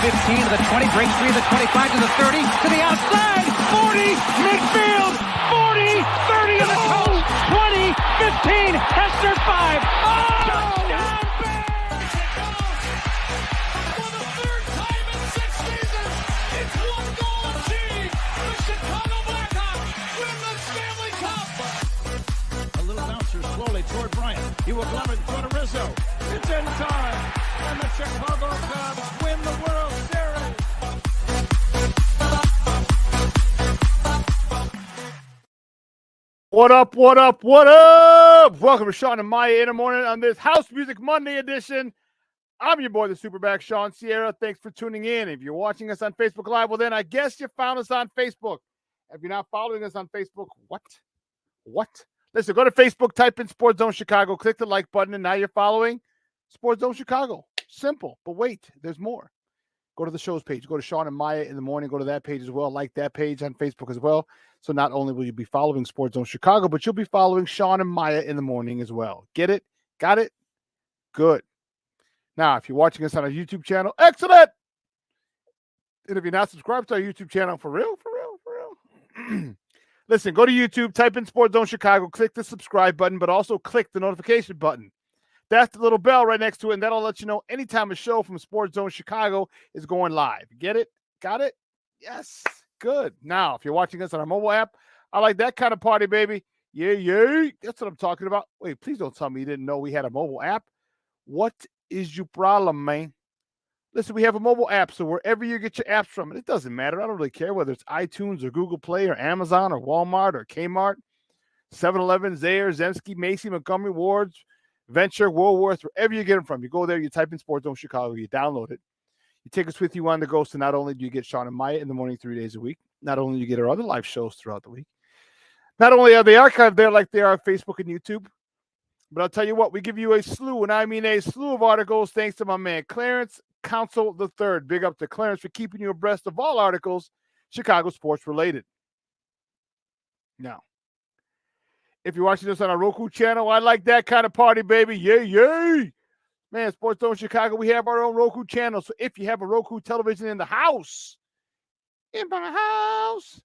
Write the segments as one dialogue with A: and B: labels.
A: 15 to the 20, breaks free to the 25 to the 30, to the outside, 40, midfield, 40, 30 to the coast, 20, 15, Hester 5. Oh, touchdown, Bears! For the third time in 6 seasons, it's one goal achieved. The Chicago Blackhawks win the Stanley Cup. A little bouncer slowly toward Bryant. He will glove it in front of Rizzo. It's in time, and the Chicago Cubs win the World Series.
B: What up, what up, what up? Welcome to Shawn and Maya in the morning on this House Music Monday edition. I'm your boy, the SuperBack, Shawn Sierra. Thanks for tuning in. If you're watching us on Facebook Live, well, then I guess you found us on Facebook. If you're not following us on Facebook, what? Listen, go to Facebook, type in Sports Zone Chicago, click the like button, and now you're following Sports Zone Chicago. Simple, but wait, there's more. Go to the show's page. Go to Shawn and Maya in the morning. Go to that page as well. Like that page on Facebook as well. So not only will you be following Sports Zone Chicago, but you'll be following Shawn and Maya in the morning as well. Get it? Got it? Good. Now, if you're watching us on our YouTube channel, excellent. And if you're not subscribed to our YouTube channel, for real. Listen, go to YouTube, type in Sports Zone Chicago, click the subscribe button, but also click the notification button. That's the little bell right next to it, and that'll let you know anytime a show from Sports Zone Chicago is going live. Get it? Got it? Yes. Good. Now, if you're watching us on our mobile app, I like that kind of party, baby. Yeah. That's what I'm talking about. Wait, please don't tell me you didn't know we had a mobile app. What is your problem, man? Listen, we have a mobile app, so wherever you get your apps from, and it doesn't matter. I don't really care whether it's iTunes or Google Play or Amazon or Walmart or Kmart, 7-Eleven, Zayre, Zemsky, Macy, Montgomery, Ward's, Venture, Woolworth, wherever you get them from. You go there, you type in Sports Zone Chicago, you download it. You take us with you on the go, so not only do you get Shawn and Maya in the morning 3 days a week, not only do you get our other live shows throughout the week, not only are they archived there like they are on Facebook and YouTube, but I'll tell you what, we give you a slew, and I mean a slew of articles thanks to my man, Clarence Council III. Big up to Clarence for keeping you abreast of all articles Chicago sports related. Now, if you're watching this on our Roku channel, I like that kind of party, baby. Yay. Man, Sports Zone Chicago, we have our own Roku channel. So if you have a Roku television in the house, in the house,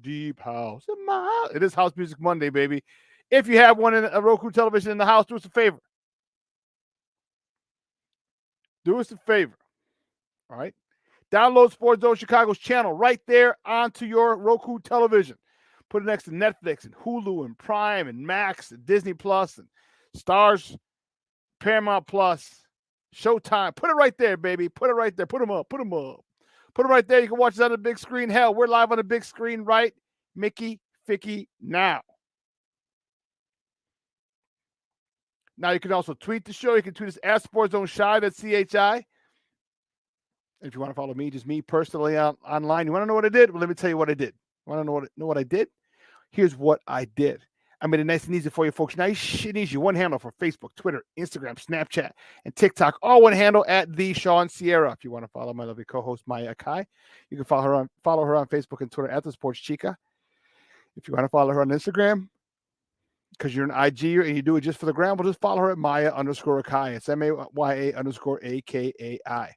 B: deep house, in my house. It is House Music Monday, baby. If you have one in a Roku television in the house, do us a favor. Do us a favor. All right. Download Sports Zone Chicago's channel right there onto your Roku television. Put it next to Netflix and Hulu and Prime and Max and Disney Plus and Stars, Paramount Plus, Showtime. Put it right there, baby. Put it right there. Put them up. Put it right there. You can watch it on the big screen. Hell, we're live on the big screen right Mickey Ficky now. Now, you can also tweet the show. You can tweet us at Sports Zone Shy. That's CHI. If you want to follow me, just me personally online. You want to know what I did? Well, let me tell you what I did. You want to know what I did? Here's what I did. I made it nice and easy for you folks. Now, it needs you one handle for Facebook, Twitter, Instagram, Snapchat, and TikTok. All one handle at the Shawn Sierra. If you want to follow my lovely co-host, Maya Akai, you can follow her on Facebook and Twitter at the Sports Chica. If you want to follow her on Instagram, because you're an IGer and you do it just for the gram, we'll just follow her at Maya_Akai. It's MAYA_AKAI.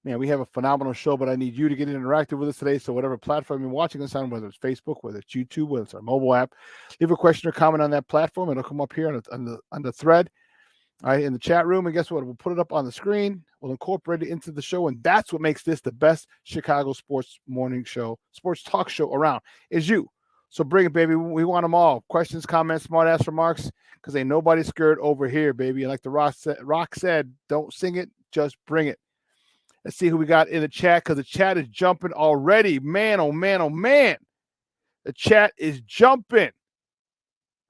B: Man, we have a phenomenal show, but I need you to get interactive with us today. So whatever platform you're watching us on, whether it's Facebook, whether it's YouTube, whether it's our mobile app, leave a question or comment on that platform. It'll come up here on the thread, all right, in the chat room. And guess what? We'll put it up on the screen. We'll incorporate it into the show. And that's what makes this the best Chicago sports morning show, sports talk show around, is you. So bring it, baby. We want them all. Questions, comments, smart-ass remarks, because ain't nobody scared over here, baby. And like the Rock said, don't sing it, just bring it. Let's see who we got in the chat, because the chat is jumping already. Man, oh, man, oh, man. The chat is jumping.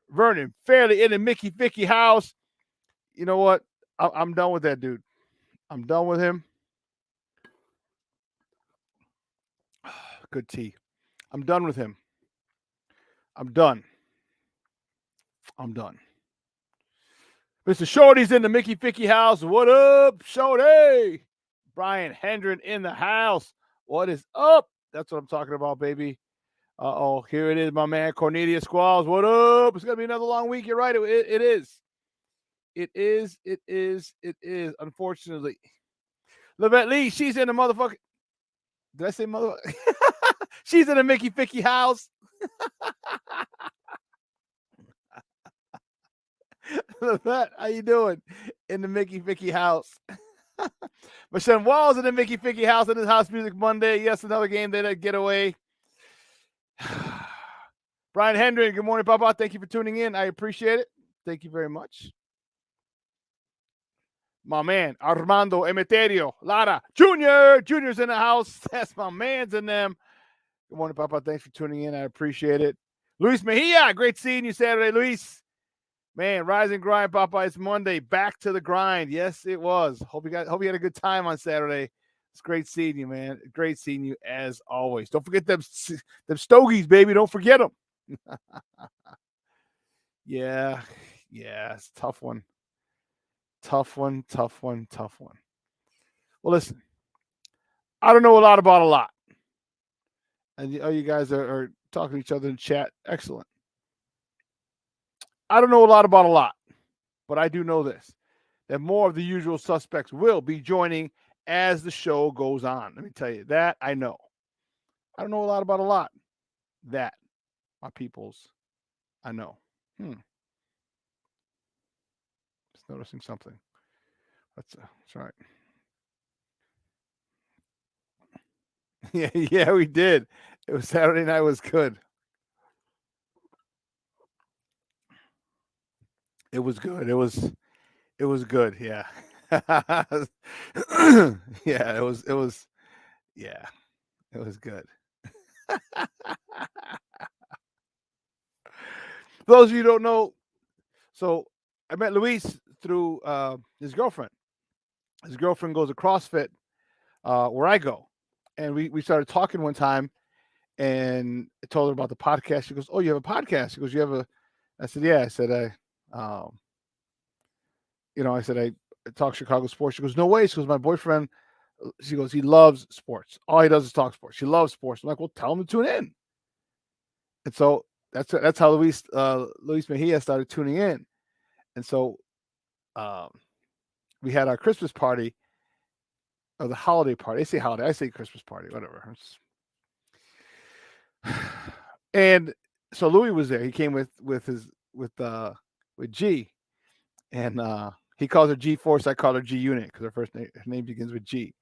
B: Vernon Fairley in the Mickey Vicky house. You know what? I'm done with that dude. I'm done with him. Good tea. I'm done with him. I'm done. Mr. Shorty's in the Mickey Vicky house. What up, Shorty? Brian Hendren in the house. What is up? That's what I'm talking about, baby. Uh-oh, here it is, my man Cornelius Squalls. What up? It's going to be another long week. You're right. It is. It is. Unfortunately. Levette Lee, she's in the motherfucking. Did I say motherfucker? She's in the Mickey Ficky house. Levette, how you doing? In the Mickey Ficky house. Michelle Walls in the Mickey Ficky house in his House Music Monday. Yes, another game they didn't get away. Brian Hendry, good morning, Papa. Thank you for tuning in. I appreciate it. Thank you very much. My man, Armando Emeterio, Lara, Junior. Junior's in the house. That's my man's in them. Good morning, Papa. Thanks for tuning in. I appreciate it. Luis Mejia, great seeing you Saturday, Luis. Man, rise and grind, Papa. It's Monday. Back to the grind. Yes, it was. Hope you had a good time on Saturday. It's great seeing you, man. Great seeing you as always. Don't forget them stogies, baby. Don't forget them. Yeah, it's a tough one. Tough one. Well, listen, I don't know a lot about a lot. And you guys are talking to each other in chat. Excellent. I don't know a lot about a lot, but I do know this, that more of the usual suspects will be joining as the show goes on. Let me tell you that I know. I don't know a lot about a lot. That, my peoples, I know. Just noticing something. That's right. Yeah, we did. It was Saturday night was good. It was good. It was good. Yeah. Yeah, it was good. For those of you who don't know, so I met Luis through his girlfriend. His girlfriend goes to CrossFit where I go. And we started talking one time, and I told her about the podcast. She goes, "Oh, you have a podcast?" She goes, "You have a?" I said, "Yeah." I said, I said, I talk Chicago sports. She goes, "No way." She goes, "My boyfriend," she goes, "he loves sports. All he does is talk sports. She loves sports." I'm like, "Well, tell him to tune in." And so that's how Luis Mejia started tuning in. And so we had our Christmas party, or the holiday party. I say holiday, I say Christmas party, whatever. And so Louis was there. He came with G, and he calls her G Force. I call her G Unit because her name begins with G.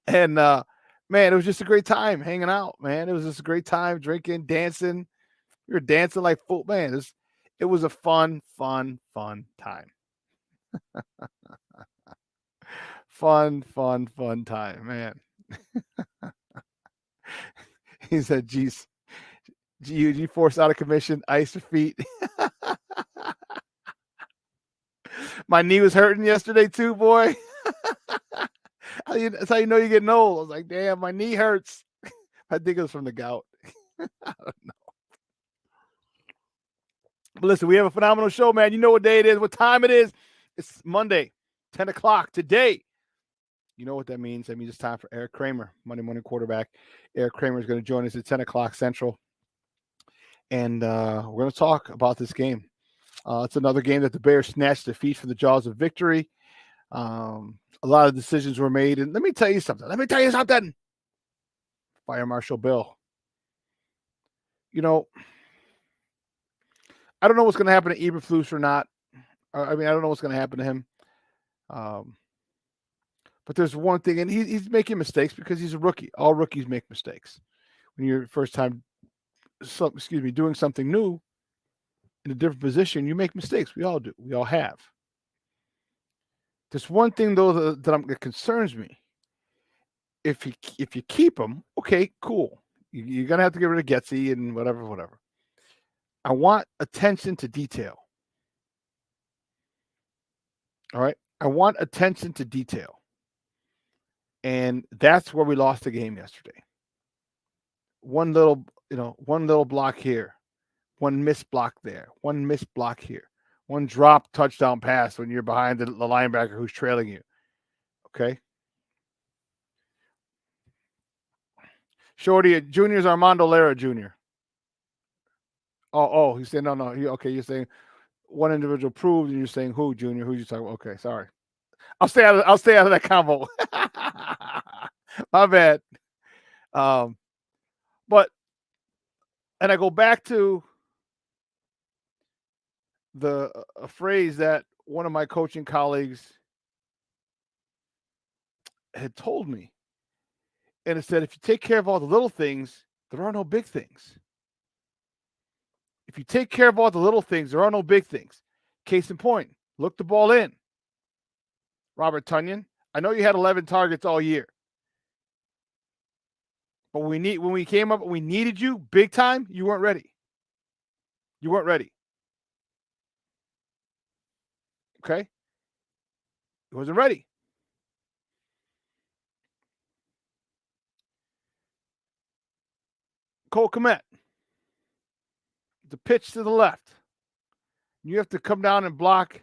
B: And man, it was just a great time hanging out. Man, it was just a great time drinking, dancing. We were dancing like full man. It was a fun time. fun time, man. He said, "Geez, G Force out of commission, ice your feet." My knee was hurting yesterday too, boy. That's how you know you're getting old. I was like, damn, my knee hurts. I think it was from the gout. I don't know. But listen, we have a phenomenal show, man. You know what day it is, what time it is. It's Monday, 10 o'clock today. You know what that means. That means it's time for Erik Kramer, Monday morning quarterback. Erik Kramer is going to join us at 10 o'clock Central. And we're going to talk about this game. It's another game that the Bears snatched defeat from the jaws of victory. A lot of decisions were made. And let me tell you something. Fire Marshal Bill. You know, I don't know what's going to happen to Eberflus or not. I don't know what's going to happen to him. But there's one thing, and he's making mistakes because he's a rookie. All rookies make mistakes. When you're first time, doing something new in a different position, you make mistakes. We all do. We all have. There's one thing though that concerns me. If you keep him, okay, cool. You're gonna have to get rid of Getsy and whatever. I want attention to detail. All right, I want attention to detail, and that's where we lost the game yesterday. One little block here, one missed block there, one missed block here, one drop touchdown pass when you're behind the linebacker who's trailing you. Okay. Shorty, Junior's Armando Lara Jr. Oh, he's saying no. Okay, you're saying one individual proved, and you're saying who, Junior? Who you talking about? Okay, sorry. I'll stay out of that combo. My bad. But and I go back to a phrase that one of my coaching colleagues had told me. And it said, if you take care of all the little things, there are no big things. If you take care of all the little things, there are no big things. Case in point, look the ball in. Robert Tonyan, I know you had 11 targets all year. But when we came up and we needed you big time, you weren't ready. You weren't ready. Okay? He wasn't ready. Cole Kmet. The pitch to the left. You have to come down and block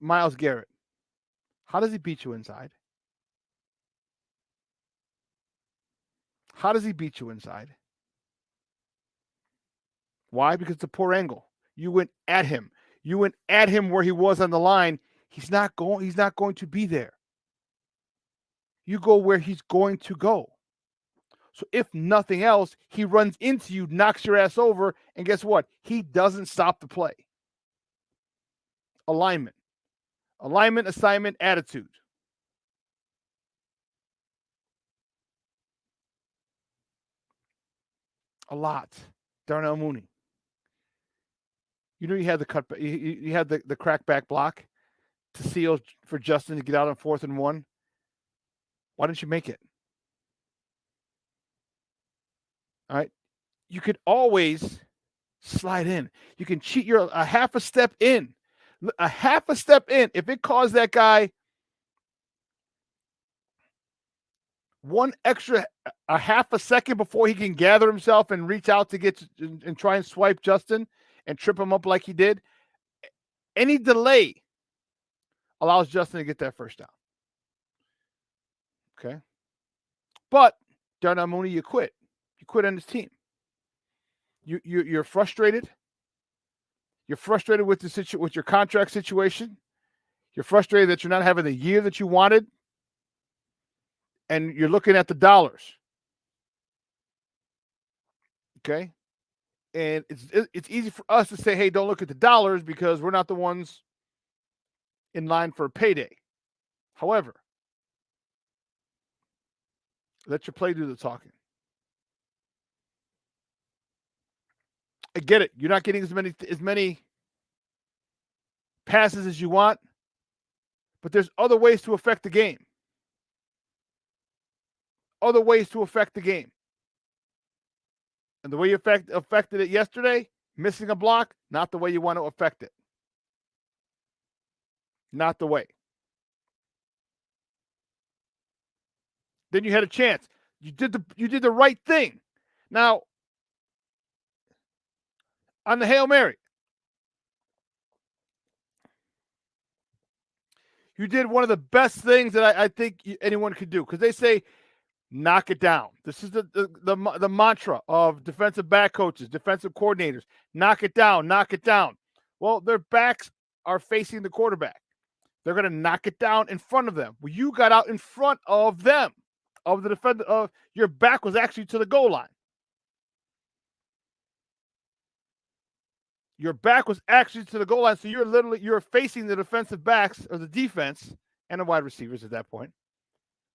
B: Myles Garrett. How does he beat you inside? How does he beat you inside? Why? Because it's a poor angle. You went at him. You went at him where he was on the line. He's not going to be there. You go where he's going to go. So if nothing else, he runs into you, knocks your ass over, and guess what? He doesn't stop the play. Alignment, assignment, attitude. A lot. Darnell Mooney. You know you had the cut. You had the crackback block to seal for Justin to get out on 4th and 1. Why didn't you make it? All right. You could always slide in. You can cheat. You're a half a step in. A half a step in. If it caused that guy a half a second before he can gather himself and reach out to get and try and swipe Justin and trip him up like he did, any delay allows Justin to get that first down. Okay. But Darnell Mooney, you quit. You quit on his team. You're frustrated. You're frustrated with with your contract situation. You're frustrated that you're not having the year that you wanted. And you're looking at the dollars. Okay? And it's easy for us to say, hey, don't look at the dollars because we're not the ones in line for a payday. However, let your play do the talking. I get it. You're not getting as many passes as you want, but there's other ways to affect the game. Other ways to affect the game. And the way you affected it yesterday, missing a block, not the way you want to affect it. Not the way. Then you had a chance. You did the right thing. Now, on the Hail Mary, you did one of the best things that I think anyone could do, because they say, knock it down. This is the mantra of defensive back coaches, defensive coordinators. Knock it down, knock it down. Well, their backs are facing the quarterback. They're going to knock it down in front of them. Well, you got out in front of them, of the defender. Your back was actually to the goal line. Your back was actually to the goal line, so you're facing the defensive backs or the defense and the wide receivers at that point,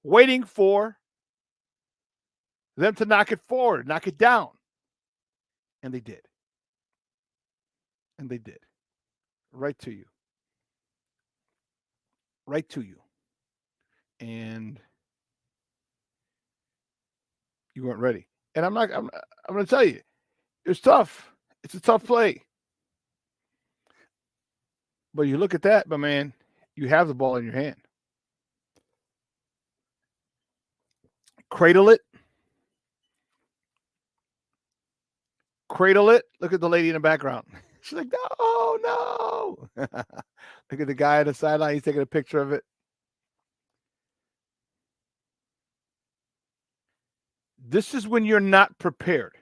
B: waiting for them to knock it forward, knock it down. And they did. And they did. Right to you. Right to you. And you weren't ready. And I'm going to tell you, it's tough. It's a tough play. But you look at that, my man, you have the ball in your hand. Cradle it. Cradle it. Look at the lady in the background. She's like, no. Look at the guy on the sideline. He's taking a picture of it. This is when you're not prepared.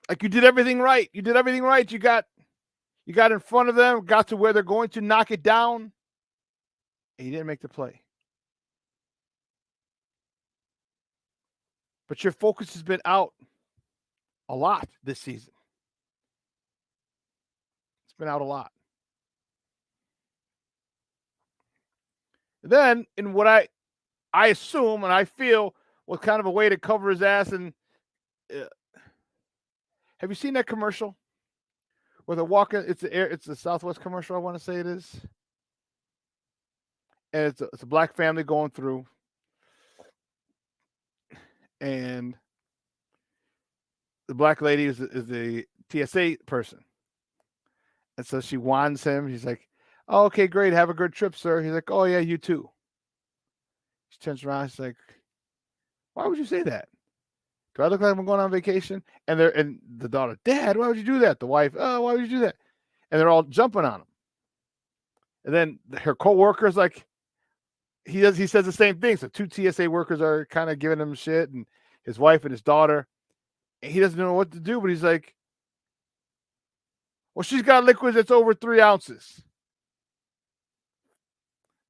B: Like, you did everything right. You did everything right. You You got in front of them, got to where they're going to knock it down, and you didn't make the play. But your focus has been out a lot this season. It's been out a lot. Then, in what I assume and I feel was kind of a way to cover his ass, and have you seen that commercial where they're walking? It's the Southwest commercial, I want to say it is. And it's a black family going through, and the black lady is the TSA person. And so she wands him. He's like, "Oh, okay, great. Have a good trip, sir." He's like, "Oh, yeah, you too." She turns around. She's like, "Why would you say that? Do I look like I'm going on vacation?" And the daughter, "Dad, why would you do that?" The wife, "Oh, why would you do that?" And they're all jumping on him. And then her co-worker's like, he says the same thing. So two TSA workers are kind of giving him shit, and his wife and his daughter. And he doesn't know what to do, but he's like, "Well, she's got liquids that's over 3 ounces.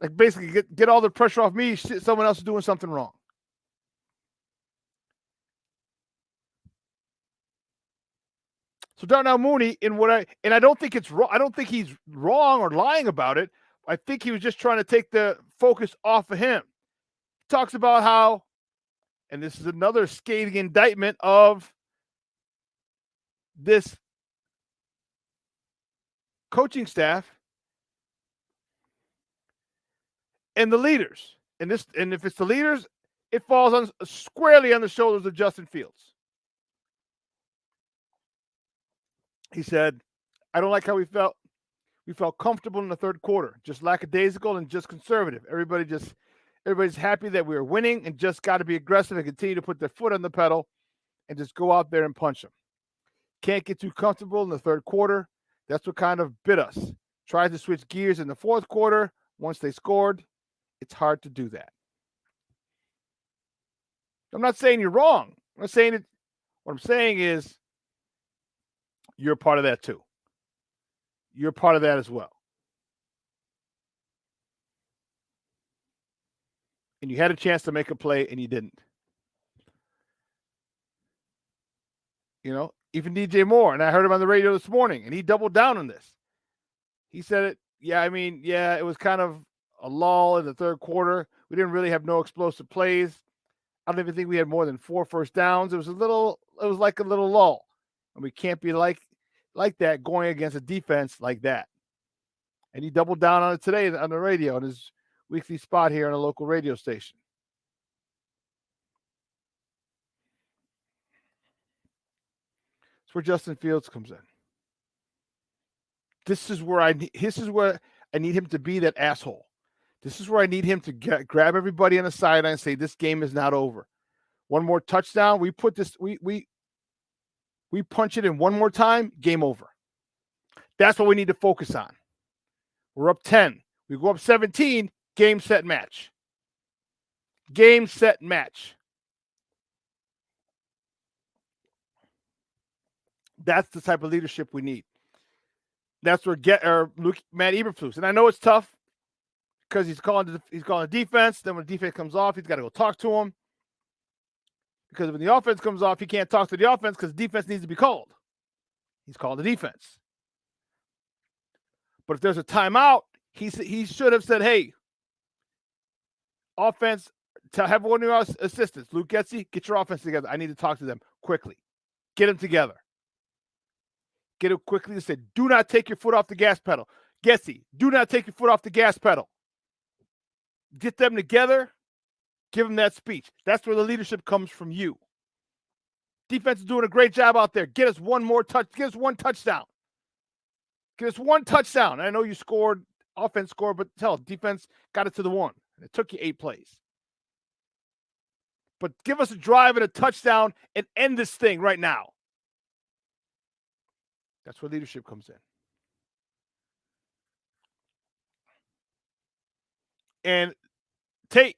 B: Like, basically, get all the pressure off me. Someone else is doing something wrong." So Darnell Mooney, I don't think it's wrong. I don't think he's wrong or lying about it. I think he was just trying to take the focus off of him. He talks about how, and this is another scathing indictment of this coaching staff and the leaders. And if it's the leaders, it falls squarely on the shoulders of Justin Fields. He said, "I don't like how we felt. We felt comfortable in the third quarter, just lackadaisical and just conservative. Everybody's happy that we were winning and just got to be aggressive and continue to put their foot on the pedal and just go out there and punch them. Can't get too comfortable in the third quarter. That's what kind of bit us. Tried to switch gears in the fourth quarter once they scored. It's hard to do that." I'm not saying you're wrong. I'm not saying it. What I'm saying is you're part of that too. You're part of that as well. And you had a chance to make a play and you didn't. Even DJ Moore, and I heard him on the radio this morning, and he doubled down on this. He said it, it was kind of a lull in the third quarter. We didn't really have no explosive plays. I don't even think we had more than 4 first downs. It was like a little lull. And we can't be like that going against a defense like that. And he doubled down on it today on the radio on his weekly spot here on a local radio station. That's where Justin Fields comes in. This is where I need him to be that asshole. This is where I need him to grab everybody on the sideline and say, "This game is not over. One more touchdown. We punch it in one more time, game over." That's what we need to focus on. We're up 10. We go up 17, game, set, match. Game, set, match. That's the type of leadership we need. That's where Matt Eberflus. And I know it's tough because he's calling the defense. Then when the defense comes off, he's got to go talk to him. Because when the offense comes off, he can't talk to the offense because the defense needs to be called. He's called the defense. But if there's a timeout, he should have said, "Hey, offense, have one of your assistants, Luke Getsy, get your offense together. I need to talk to them quickly. Get them together. Get it quickly." And said, "Do not take your foot off the gas pedal. Getsy, do not take your foot off the gas pedal." Get them together. Give them that speech. That's where the leadership comes from you. Defense is doing a great job out there. Get us one more touch. Get us one touchdown. Get us one touchdown. I know you scored, offense scored, but hell, defense got it to the one. It took you 8 plays. But give us a drive and a touchdown and end this thing right now. That's where leadership comes in. And Tyler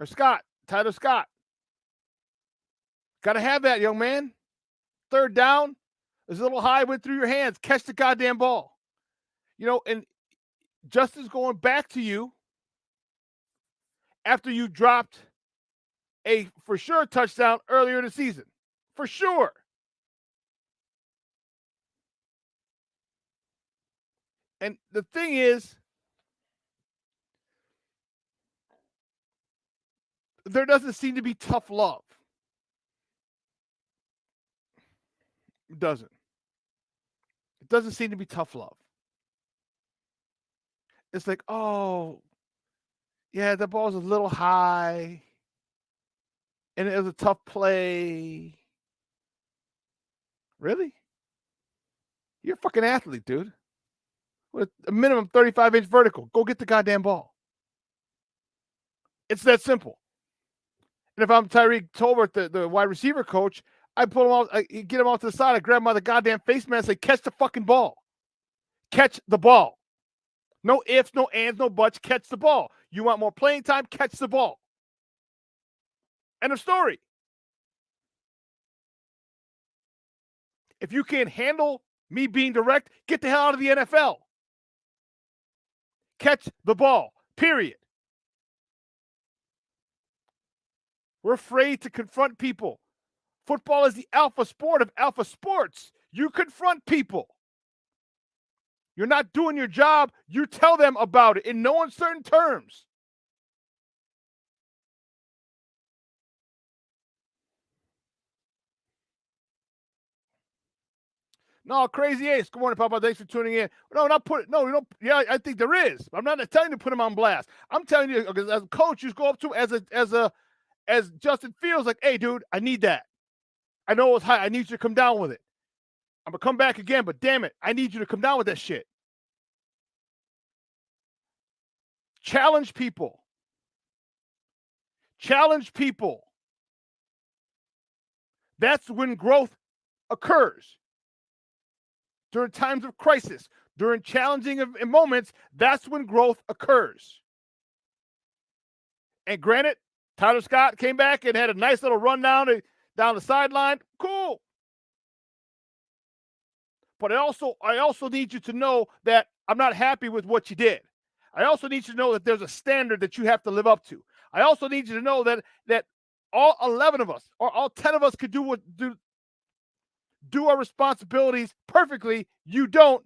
B: Scott, got to have that, young man. Third down, It's a little high, went through your hands. Catch the goddamn ball. And Justin's going back to you after you dropped a for sure touchdown earlier in the season. For sure. And the thing is, there doesn't seem to be tough love. It doesn't. It doesn't seem to be tough love. It's like, oh, yeah, the ball's a little high, and it was a tough play. Really? You're a fucking athlete, dude. With a minimum 35-inch vertical. Go get the goddamn ball. It's that simple. And if I'm Tyreek Tolbert, the wide receiver coach, I pull him out, I get him off to the side, I grab him by the goddamn face mask, and say, catch the fucking ball. Catch the ball. No ifs, no ands, no buts. Catch the ball. You want more playing time? Catch the ball. End of story. If you can't handle me being direct, get the hell out of the NFL. Catch the ball. Period. We're afraid to confront people. Football is the alpha sport of alpha sports. You confront people. You're not doing your job. You tell them about it in no uncertain terms. No, Crazy Ace. Good morning, Papa. Thanks for tuning in. No, not put it. No, you don't. Yeah, I think there is. I'm not telling you to put him on blast. I'm telling you, as a coach, you just go up to him as Justin Fields, like, hey, dude, I need that. I know it's high. I need you to come down with it. I'm gonna come back again, but damn it, I need you to come down with that shit. Challenge people. Challenge people. That's when growth occurs. During times of crisis, during challenging moments, that's when growth occurs. And granted, Tyler Scott came back and had a nice little run down the sideline. Cool. But I also need you to know that I'm not happy with what you did. I also need you to know that there's a standard that you have to live up to. I also need you to know that all 11 of us or all 10 of us could do our responsibilities perfectly. You don't.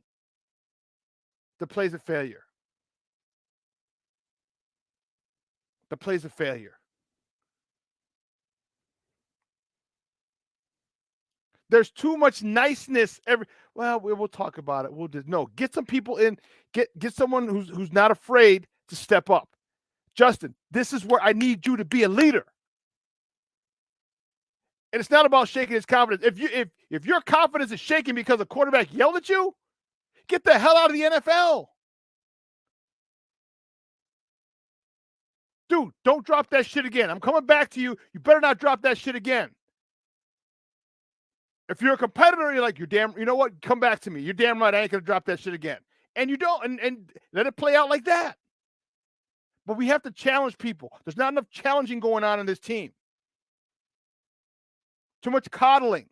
B: The play's a failure. The play's a failure. There's too much niceness. We'll talk about it. We'll just get some people in. Get someone who's not afraid to step up. Justin, this is where I need you to be a leader. And it's not about shaking his confidence. If your confidence is shaking because a quarterback yelled at you, get the hell out of the NFL. Dude, don't drop that shit again. I'm coming back to you. You better not drop that shit again. If you're a competitor, you're like, you know what? Come back to me. You're damn right I ain't going to drop that shit again. And you don't, and let it play out like that. But we have to challenge people. There's not enough challenging going on in this team. Too much coddling.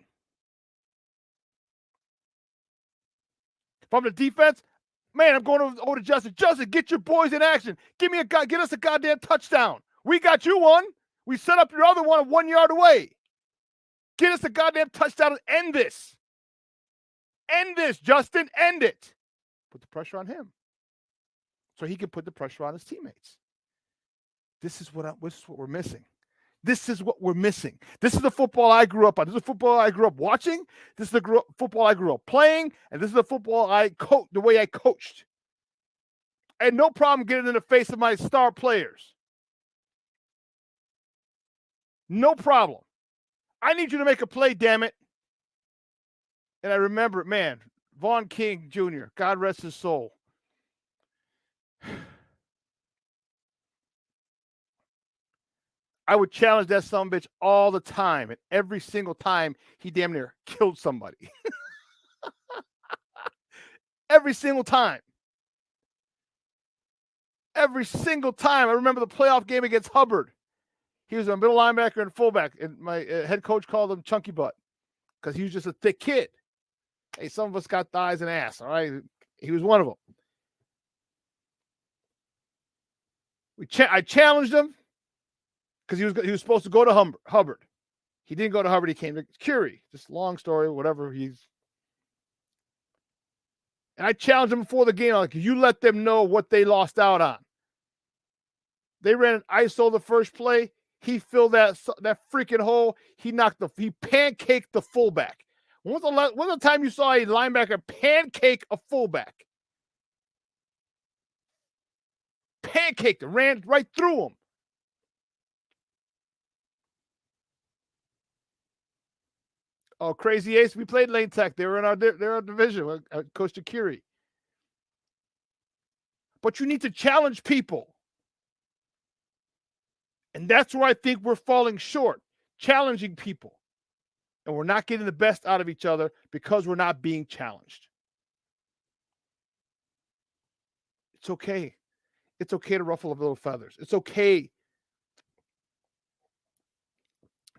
B: If I'm the defense, man, I'm going over to Justin. Justin, get your boys in action. Get us a goddamn touchdown. We got you one. We set up your other one 1 yard away. Get us a goddamn touchdown and end this. End this, Justin. End it. Put the pressure on him so he can put the pressure on his teammates. This is what we're missing. This is what we're missing. This is the football I grew up on. This is the football I grew up watching. This is the football I grew up playing. And this is the football the way I coached. I had no problem getting in the face of my star players. No problem. I need you to make a play, damn it. And I remember, man, Vaughn King Jr., God rest his soul. I would challenge that son of a bitch all the time. And every single time, he damn near killed somebody. Every single time. Every single time. I remember the playoff game against Hubbard. He was a middle linebacker and fullback. And my head coach called him Chunky Butt because he was just a thick kid. Hey, some of us got thighs and ass, all right? He was one of them. I challenged him because he was supposed to go to Hubbard. He didn't go to Hubbard. He came to Curie. Just long story, whatever. And I challenged him before the game. I'm like, you let them know what they lost out on. They ran an ISO the first play. He filled that freaking hole. He pancaked the fullback. When's the time you saw a linebacker pancake a fullback? Pancaked him, ran right through him. Oh, Crazy Ace. We played Lane Tech. They were in our division. Coach Curie. But you need to challenge people. And that's where I think we're falling short. Challenging people. And we're not getting the best out of each other because we're not being challenged. It's okay. It's okay to ruffle up little feathers. It's okay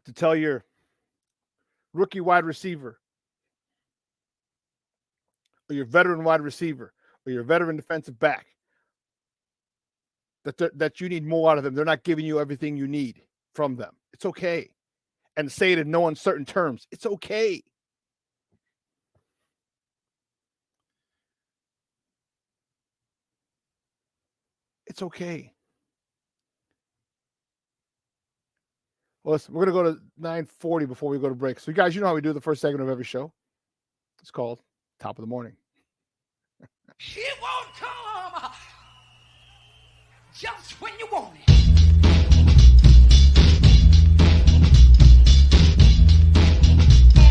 B: to tell your rookie wide receiver or your veteran wide receiver or your veteran defensive back that you need more out of them. They're not giving you everything you need from them. It's okay. And say it in no uncertain terms. It's okay. It's okay. Well, listen, we're going to go to 9:40 before we go to break. So, you guys, you know how we do the first segment of every show. It's called Top of the Morning.
C: It won't come just when you want it.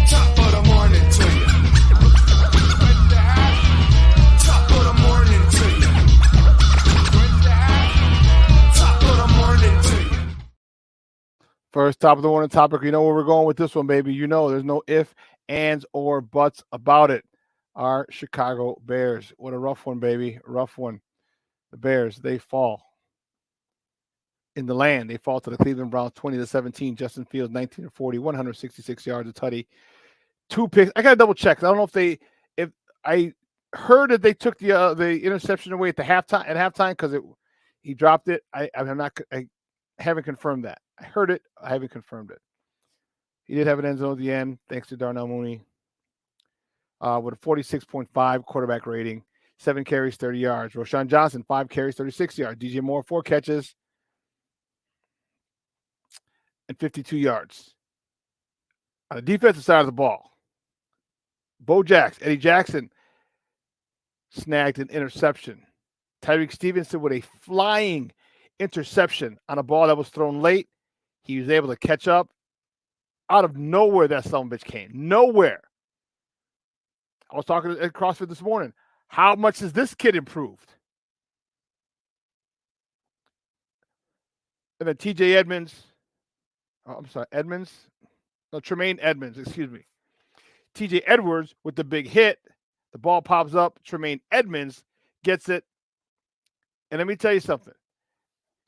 D: Top of the morning to you. Top of the morning to you. Top of the morning to you.
B: First top of the morning topic. You know where we're going with this one, baby. You know there's no ifs, ands, or buts about it. Our Chicago Bears. What a rough one, baby. A rough one. The Bears, they fall. In the land, they fall to the Cleveland Browns 20-17. Justin Fields 19-40, 166 yards, a tutty, 2 picks. I gotta double check. I don't know if I heard that they took the interception away at halftime because he dropped it. I haven't confirmed that. I heard it. I haven't confirmed it. He did have an end zone at the end, thanks to Darnell Mooney, with a 46.5 quarterback rating, 7 carries, 30 yards. Roshan Johnson, 5 carries, 36 yards. DJ Moore, 4 catches, and 52 yards. On the defensive side of the ball, Eddie Jackson snagged an interception. Tyreek Stevenson with a flying interception on a ball that was thrown late. He was able to catch up. Out of nowhere, that son of a bitch came. Nowhere. I was talking at CrossFit this morning. How much has this kid improved? And then TJ Edmonds. Tremaine Edmonds, excuse me. TJ Edwards with the big hit. The ball pops up. Tremaine Edmonds gets it. And let me tell you something.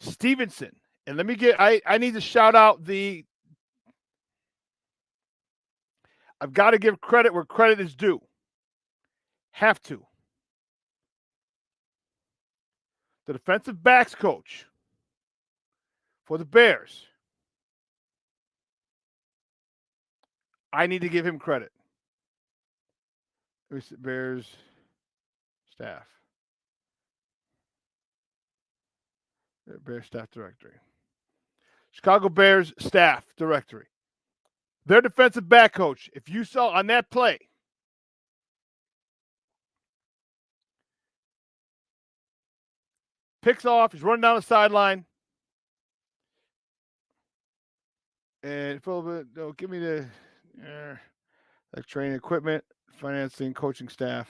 B: Stevenson. And I need to shout out I've got to give credit where credit is due. Have to. The defensive backs coach for the Bears. I need to give him credit. Bears staff. Bears staff directory. Chicago Bears staff directory. Their defensive back coach, if you saw on that play, picks off, he's running down the sideline. And give me the training equipment, financing, coaching staff.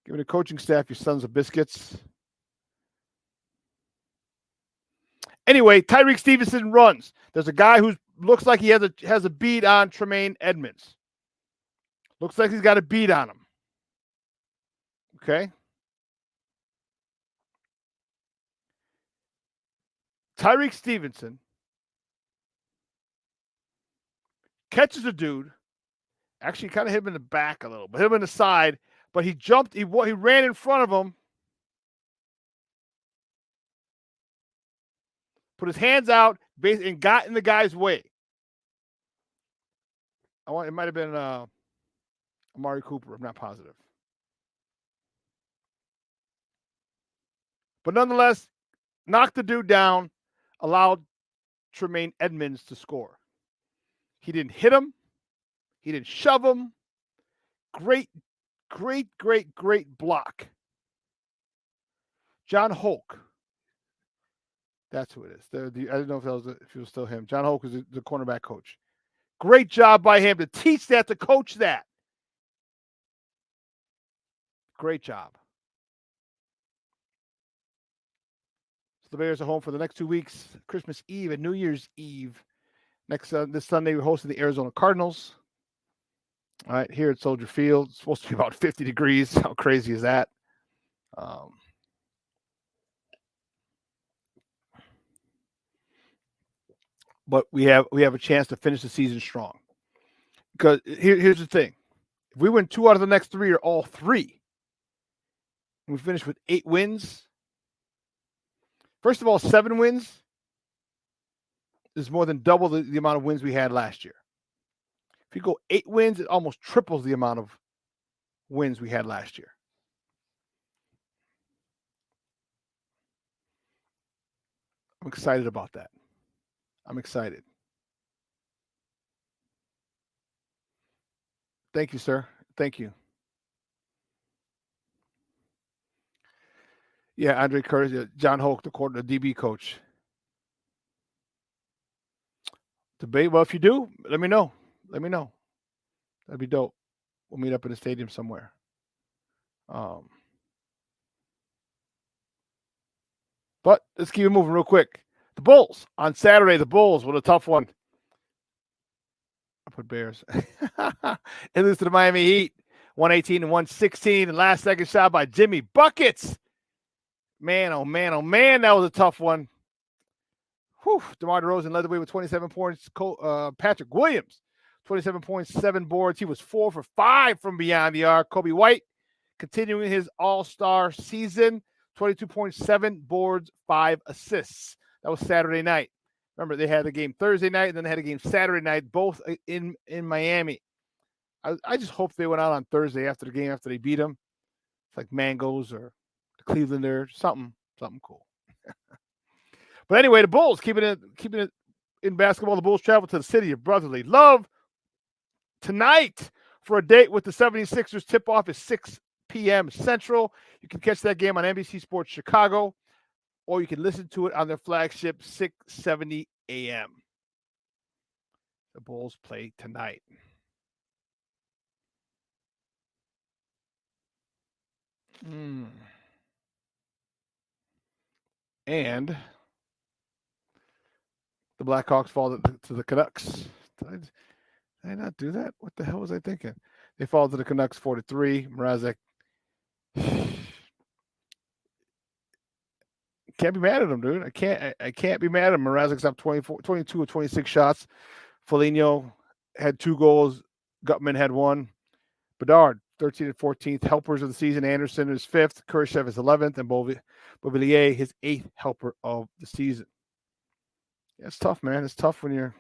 B: Give me the coaching staff, you sons of biscuits. Anyway, Tyreek Stevenson runs. There's a guy who looks like he has a bead on Tremaine Edmonds. Looks like he's got a bead on him. Okay? Tyreek Stevenson catches a dude Actually, kind of hit him in the back a little, but hit him in the side. But he jumped. He ran in front of him. Put his hands out and got in the guy's way. It might have been Amari Cooper. I'm not positive. But nonetheless, knocked the dude down, allowed Tremaine Edmonds to score. He didn't hit him. He didn't shove him. Great block. John Hoke. That's who it is. I didn't know if it was still him. John Hoke is the cornerback coach. Great job by him to teach that, to coach that. Great job. So the Bears are home for the next 2 weeks, Christmas Eve and New Year's Eve. This Sunday, we're hosting the Arizona Cardinals. All right, here at Soldier Field. It's supposed to be about 50 degrees. How crazy is that? But we have a chance to finish the season strong. Because here's the thing. If we win 2 out of the next 3 or all 3, and we finish with 8 wins, first of all, 7 wins is more than double the amount of wins we had last year. If you go 8 wins, it almost triples the amount of wins we had last year. I'm excited about that. I'm excited. Thank you, sir. Thank you. Yeah, Andre Curtis, John Hoke, the DB coach. Debate. Well, if you do, let me know. Let me know. That'd be dope. We'll meet up in the stadium somewhere. But let's keep it moving real quick. The Bulls on Saturday. The Bulls with a tough one. I put Bears. They lose to the Miami Heat, 118-116, and last second shot by Jimmy Buckets. Man, oh man, oh man, that was a tough one. Whew. DeMar DeRozan led the way with 27 points. Patrick Williams, 27 points, 7 boards. He was 4 for 5 from beyond the arc. Kobe White continuing his all-star season, 22.7 boards, 5 assists. That was Saturday night. Remember, they had the game Thursday night, and then they had a game Saturday night, both in Miami. I just hope they went out on Thursday after the game, after they beat them. It's like Mangoes or the Clevelanders, something cool. But anyway, the Bulls, keeping it in basketball, the Bulls travel to the city of brotherly love tonight for a date with the 76ers. Tip-off is 6 p.m. Central. You can catch that game on NBC Sports Chicago, or you can listen to it on their flagship 670 a.m. The Bulls play tonight. And the Blackhawks fall to the Canucks. Did I not do that? What the hell was I thinking? They fall to the Canucks 4-3. Mrazek. Can't be mad at him, dude. I can't be mad at him. Mrazek's up 22 of 26 shots. Foligno had 2 goals. Gutman had 1. Bedard, 13 and 14th helpers of the season. Anderson is 5th. Khrushchev is 11th. And Beauvillier, his 8th helper of the season. Yeah, it's tough, man. It's tough when we're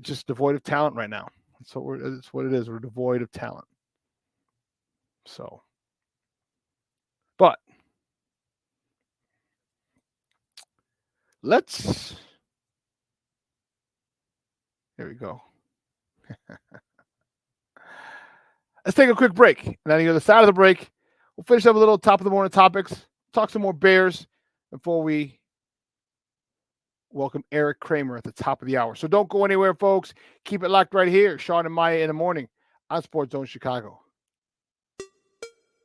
B: just devoid of talent right now. That's what it is. We're devoid of talent. So, but here we go. Let's take a quick break. And on the other side of the break, we'll finish up a little top of the morning topics, talk some more Bears before we welcome Erik Kramer at the top of the hour. So don't go anywhere, folks. Keep it locked right here. Shawn and Maya in the morning on Sports Zone Chicago.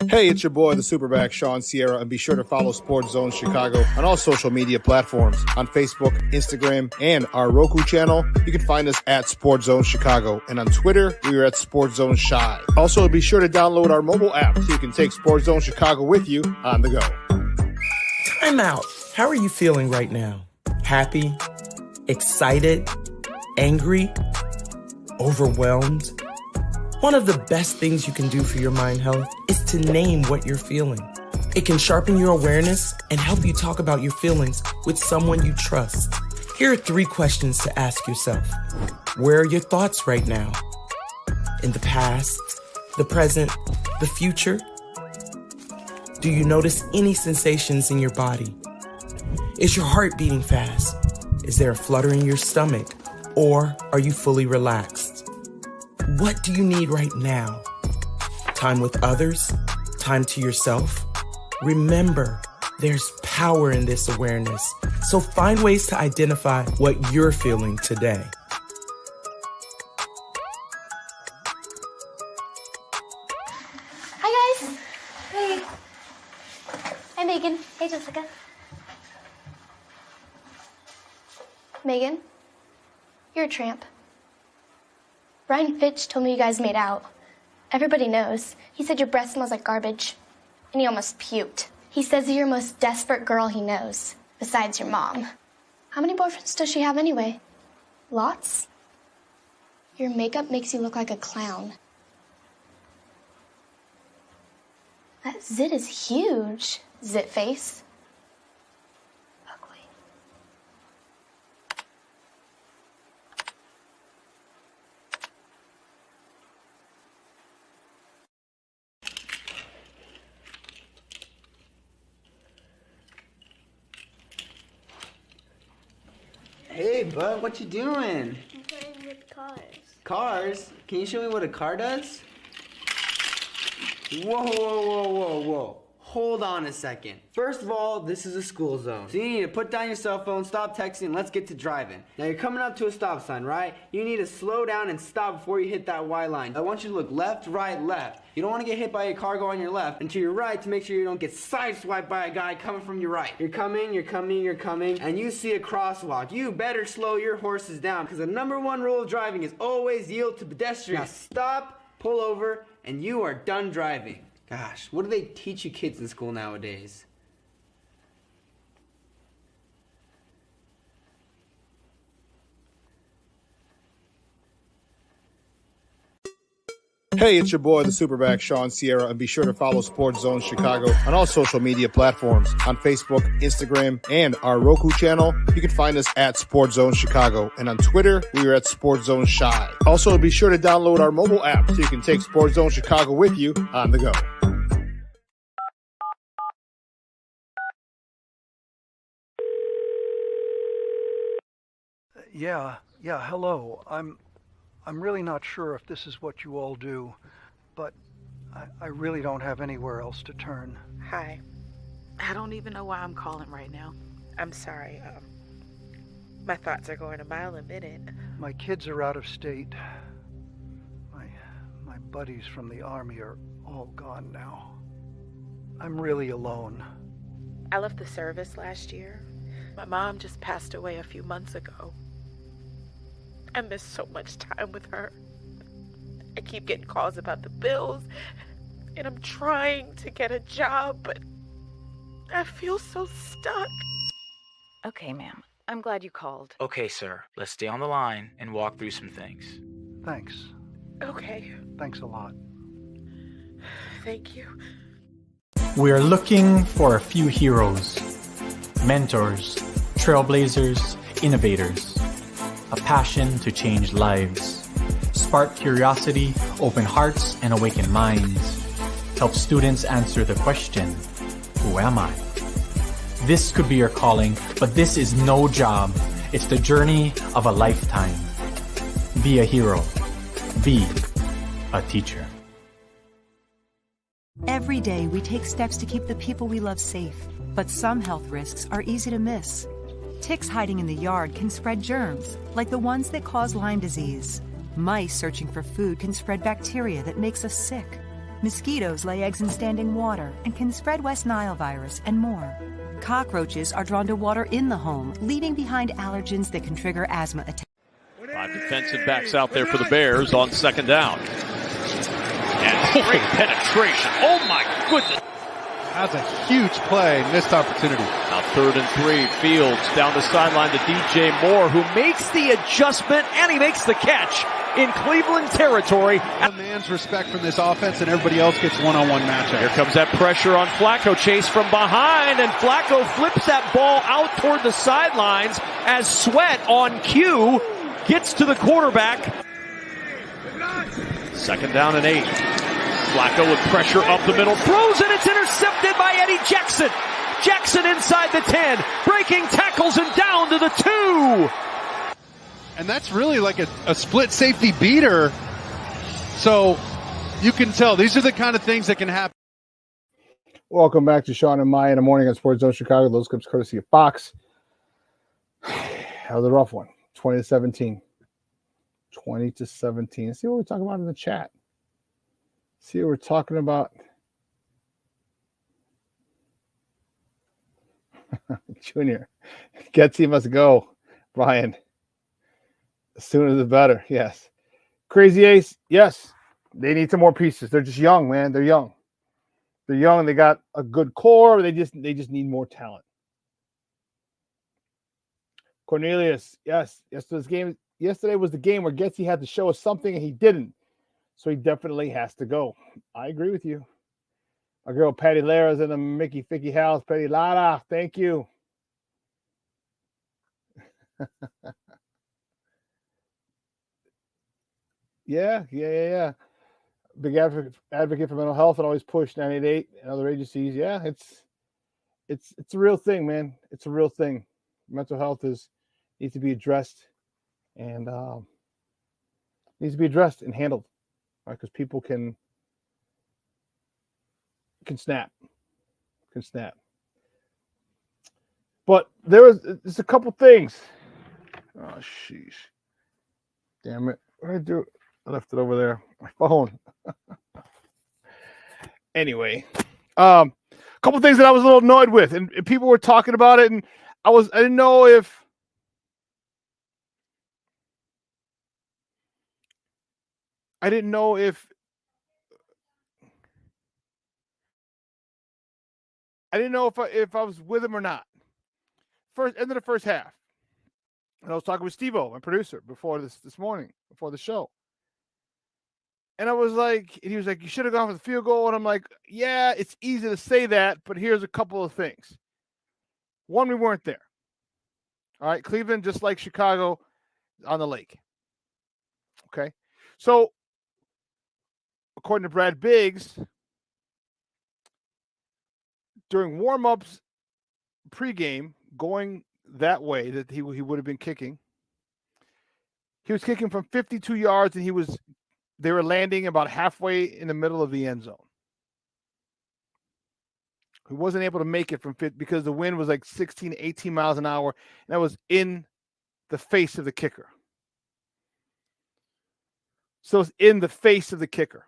E: Hey, it's your boy, the SuperBack, Shawn Sierra, and be sure to follow Sports Zone Chicago on all social media platforms, on Facebook, Instagram, and our Roku channel. You can find us at Sports Zone Chicago, and on Twitter, we are at Sports Zone Shy. Also, be sure to download our mobile app so you can take Sports Zone Chicago with you on the go.
F: Time out. How are you feeling right now? Happy? Excited? Angry? Overwhelmed? One of the best things you can do for your mind health is to name what you're feeling. It can sharpen your awareness and help you talk about your feelings with someone you trust. Here are 3 questions to ask yourself. Where are your thoughts right now? In the past, the present, the future? Do you notice any sensations in your body? Is your heart beating fast? Is there a flutter in your stomach? Or are you fully relaxed? What do you need right now? Time with others? Time to yourself? Remember, there's power in this awareness. So find ways to identify what you're feeling today.
G: Hi, guys. Hey. Hi, Megan. Hey, Jessica. Megan, you're a tramp. Brian Fitch told me you guys made out. Everybody knows. He said your breath smells like garbage. And he almost puked. He says you're the most desperate girl he knows, besides your mom. How many boyfriends does she have anyway? Lots? Your makeup makes you look like a clown. That zit is huge, zit face. Ugly.
H: Hey, bud, what you doing?
G: I'm playing with cars.
H: Cars? Can you show me what a car does? Whoa, whoa, whoa, whoa, whoa. Hold on a second. First of all, this is a school zone. So you need to put down your cell phone, stop texting, and let's get to driving. Now you're coming up to a stop sign, right? You need to slow down and stop before you hit that Y line. I want you to look left, right, left. You don't want to get hit by a car going on your left and to your right to make sure you don't get sideswiped by a guy coming from your right. You're coming, and you see a crosswalk. You better slow your horses down because the #1 rule of driving is always yield to pedestrians. Now stop, pull over, and you are done driving. Gosh, what do they teach you kids in school nowadays?
E: Hey, it's your boy, the SuperBack, Shawn Sierra, and be sure to follow Sports Zone Chicago on all social media platforms, on Facebook, Instagram, and our Roku channel. You can find us at Sports Zone Chicago, and on Twitter, we are at Sports Zone Shy. Also, be sure to download our mobile app so you can take Sports Zone Chicago with you on the go.
I: Yeah, hello. I'm really not sure if this is what you all do, but I really don't have anywhere else to turn.
J: Hi. I don't even know why I'm calling right now. I'm sorry. My thoughts are going a mile a minute.
I: My kids are out of state. My buddies from the Army are all gone now. I'm really alone.
J: I left the service last year. My mom just passed away a few months ago. I miss so much time with her. I keep getting calls about the bills, and I'm trying to get a job, but I feel so stuck.
K: Okay, ma'am. I'm glad you called.
L: Okay, sir. Let's stay on the line and walk through some things.
I: Thanks.
J: Okay.
I: Thanks a lot.
J: Thank you.
M: We are looking for a few heroes, mentors, trailblazers, innovators. A passion to change lives, spark curiosity, open hearts, and awaken minds. Help students answer the question, who am I? This could be your calling, but this is no job. It's the journey of a lifetime. Be a hero. Be a teacher.
N: Every day we take steps to keep the people we love safe, but some health risks are easy to miss. Ticks hiding in the yard can spread germs, like the ones that cause Lyme disease. Mice searching for food can spread bacteria that makes us sick. Mosquitoes lay eggs in standing water and can spread West Nile virus and more. Cockroaches are drawn to water in the home, leaving behind allergens that can trigger asthma attacks.
O: 5 defensive backs out there for the Bears on second down. And great penetration. Oh my goodness.
P: That's a huge play, missed opportunity.
O: Now 3rd and 3, Fields down the sideline to DJ Moore, who makes the adjustment, and he makes the catch in Cleveland territory.
P: Man's respect from this offense, and everybody else gets one-on-one matchup.
O: Here comes that pressure on Flacco. Chase from behind, and Flacco flips that ball out toward the sidelines as Sweat on cue gets to the quarterback. 2nd down and 8. Flacco with pressure up the middle, throws it, it's intercepted by Eddie Jackson. Jackson inside the 10, breaking tackles and down to the 2.
P: And that's really like a split safety beater. So you can tell these are the kind of things that can happen.
E: Welcome back to Shawn and Maya in the morning on Sports Zone Chicago. Those clips courtesy of Fox. That was a rough one. 20-17. 20-17. See what we're talking about in the chat. See what we're talking about. Junior. Getsy must go. Brian. The sooner the better. Yes. Crazy Ace. Yes. They need some more pieces. They're just young, man. They're young. They're young. They got a good core. They just need more talent. Cornelius. Yes. Yesterday was the game where Getsy had to show us something and he didn't. So he definitely has to go. I agree with you. Our girl Patty Lara's in the Mickey Ficky house. Patty Lara, thank you. Yeah. Big advocate for mental health and always push 98 and other agencies. Yeah, it's a real thing, man. It's a real thing. Mental health needs to be addressed and handled, right? Because people can snap. But there's a couple things. Oh, sheesh. Damn it. What did I do? I left it over there. My phone. Anyway, a couple things that I was a little annoyed with, and people were talking about it, and I didn't know if I was with him or not. End of the first half. And I was talking with Steve-O, my producer, before this morning, before the show. And I was like, and he was like, you should have gone for the field goal. And I'm like, yeah, it's easy to say that, but here's a couple of things. One, we weren't there. All right, Cleveland, just like Chicago, on the lake. Okay. So, according to Brad Biggs, during warm-ups pregame, going that way that he would have been kicking, he was kicking from 52 yards, and they were landing about halfway in the middle of the end zone. He wasn't able to make it from 50 because the wind was like 16, 18 miles an hour, and that was in the face of the kicker. So it's in the face of the kicker.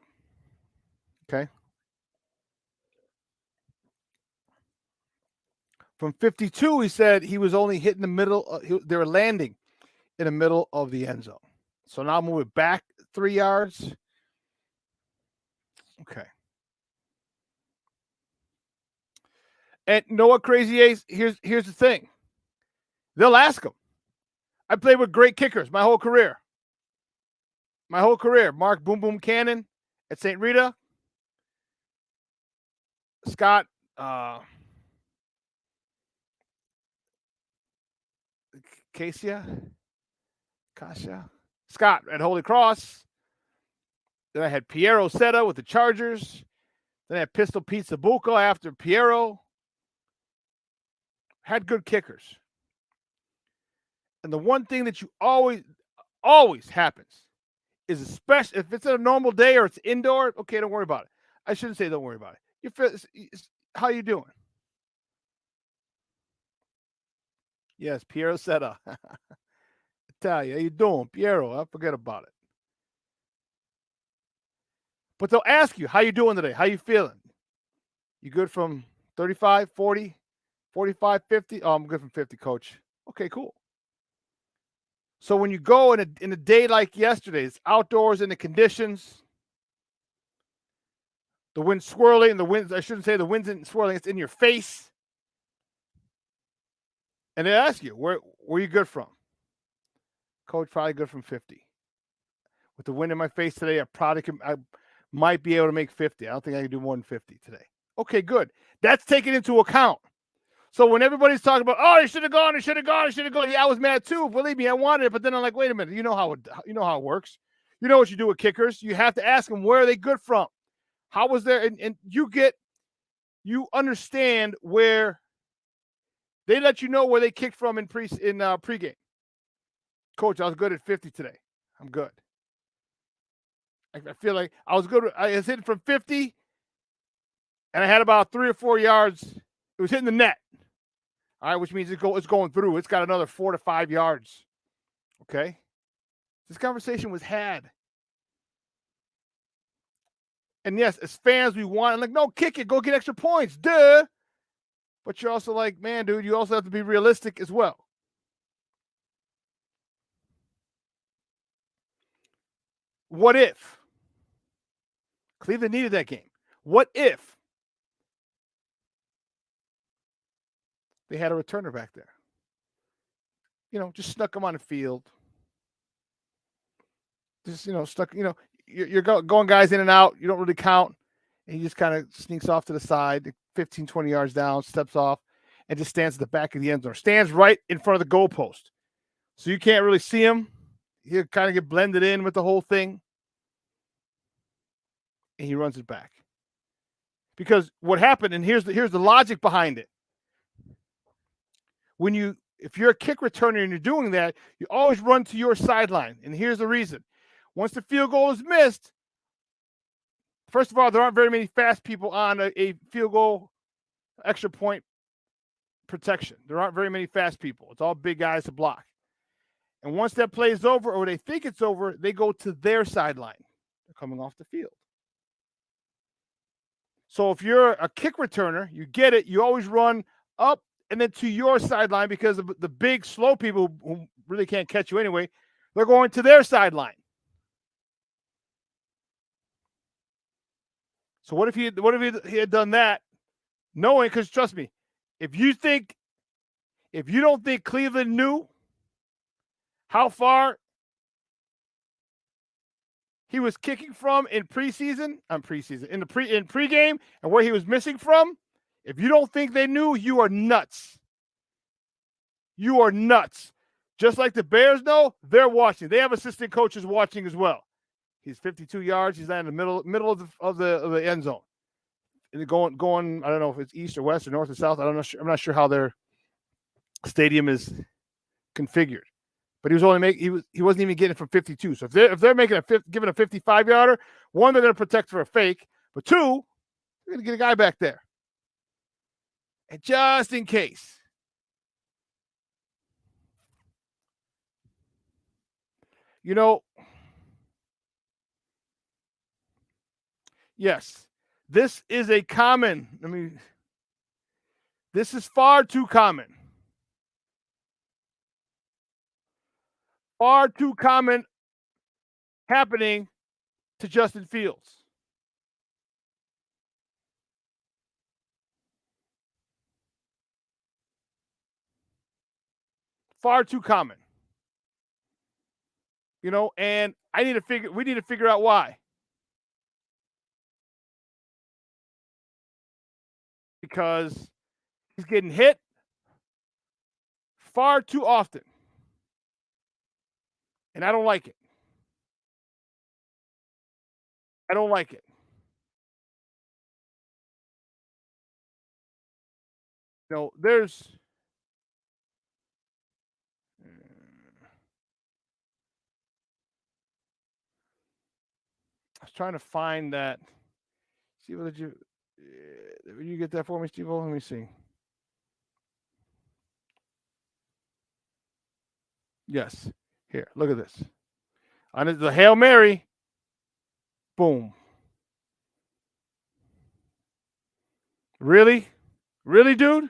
E: Okay. From 52, he said he was only hitting the middle. They were landing in the middle of the end zone. So now move it back 3 yards. Okay. And you know what, Crazy Ace? Here's the thing. They'll ask him. I played with great kickers my whole career. Mark Boom Boom Cannon at St. Rita. Scott Scott at Holy Cross. Then I had Piero Setta with the Chargers. Then I had Pistol Pete Sabuco after Piero. Had good kickers. And the one thing that you always happens is, especially if it's a normal day or it's indoor, okay, don't worry about it. I shouldn't say don't worry about it. How you doing? Yes, Piero Setta. Italia, how you doing, Piero? I forget about it. But they'll ask you, how you doing today? How you feeling? You good from 35, 40, 45, 50? Oh, I'm good from 50, coach. Okay, cool. So when you go in a day like yesterday, it's outdoors in the conditions. The wind's swirling. I shouldn't say the wind's swirling. It's in your face. And they ask you, where you good from? Coach, probably good from 50.
B: With the wind in my face today, I might be able to make 50. I don't think I can do more than 50 today. Okay, good. That's taken into account. So when everybody's talking about, oh, he should have gone, yeah, I was mad too. Believe me, I wanted it, but then I'm like, wait a minute, you know how it works. You know what you do with kickers. You have to ask them, where are they good from? How was there? And you understand where they let you know where they kicked from in pregame. Coach, I was good at 50 today. I'm good. I feel like I was good. I was hitting from 50, and I had about 3 or 4 yards. It was hitting the net. All right, which means it's going through. It's got another 4 to 5 yards. Okay? This conversation was had. And yes, as fans, we want, I'm like, no, kick it. Go get extra points. Duh. But you're also like, man, dude, you also have to be realistic as well. What if Cleveland needed that game? What if they had a returner back there? Just snuck him on the field. Just, stuck, you're going guys in and out. You don't really count. And he just kind of sneaks off to the side, 15, 20 yards down, steps off, and just stands at the back of the end zone. Stands right in front of the goalpost. So you can't really see him. He'll kind of get blended in with the whole thing. And he runs it back. Because what happened, and here's the logic behind it. If you're a kick returner and you're doing that, you always run to your sideline. And here's the reason. Once the field goal is missed, first of all, there aren't very many fast people on a field goal extra point protection. There aren't very many fast people. It's all big guys to block. And once that play is over, or they think it's over, they go to their sideline. They're coming off the field. So if you're a kick returner, you get it. You always run up and then to your sideline, because of the big, slow people who really can't catch you anyway, they're going to their sideline. So what if he had done that, knowing, because trust me, if you don't think Cleveland knew how far he was kicking from in pregame, and where he was missing from, if you don't think they knew, you are nuts. You are nuts. Just like the Bears know, they're watching. They have assistant coaches watching as well. He's 52 yards. He's in the middle of the end zone. And going. I don't know if it's east or west or north or south. I'm not sure how their stadium is configured. But he wasn't even getting it from 52. So if they're making giving a 55-yarder, one, they're going to protect for a fake, but two, they're going to get a guy back there. And just in case. Yes, this is a common. This is far too common. Far too common happening to Justin Fields. Far too common. And we need to figure out why. Because he's getting hit far too often. And I don't like it. I don't like it. There's I was trying to find that. Steve, did you get that for me, Steve? Let me see. Yes. Here, look at this. On the Hail Mary. Boom. Really? Really, dude?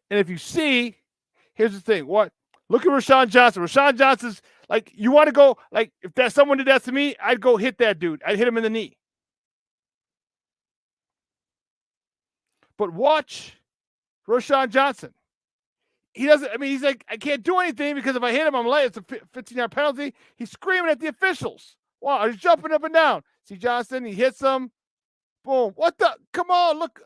B: And if you see, here's the thing. What? Look at Rashawn Johnson. Rashawn Johnson's like, you want to go, like, if someone did that to me, I'd go hit that dude. I'd hit him in the knee. But watch Rashawn Johnson. he doesn't. I mean, he's like, I can't do anything because if I hit him, I'm late. It's a 15-yard penalty. He's screaming at the officials. Wow, he's jumping up and down. See Johnson, he hits him. Boom. What the? Come on, look.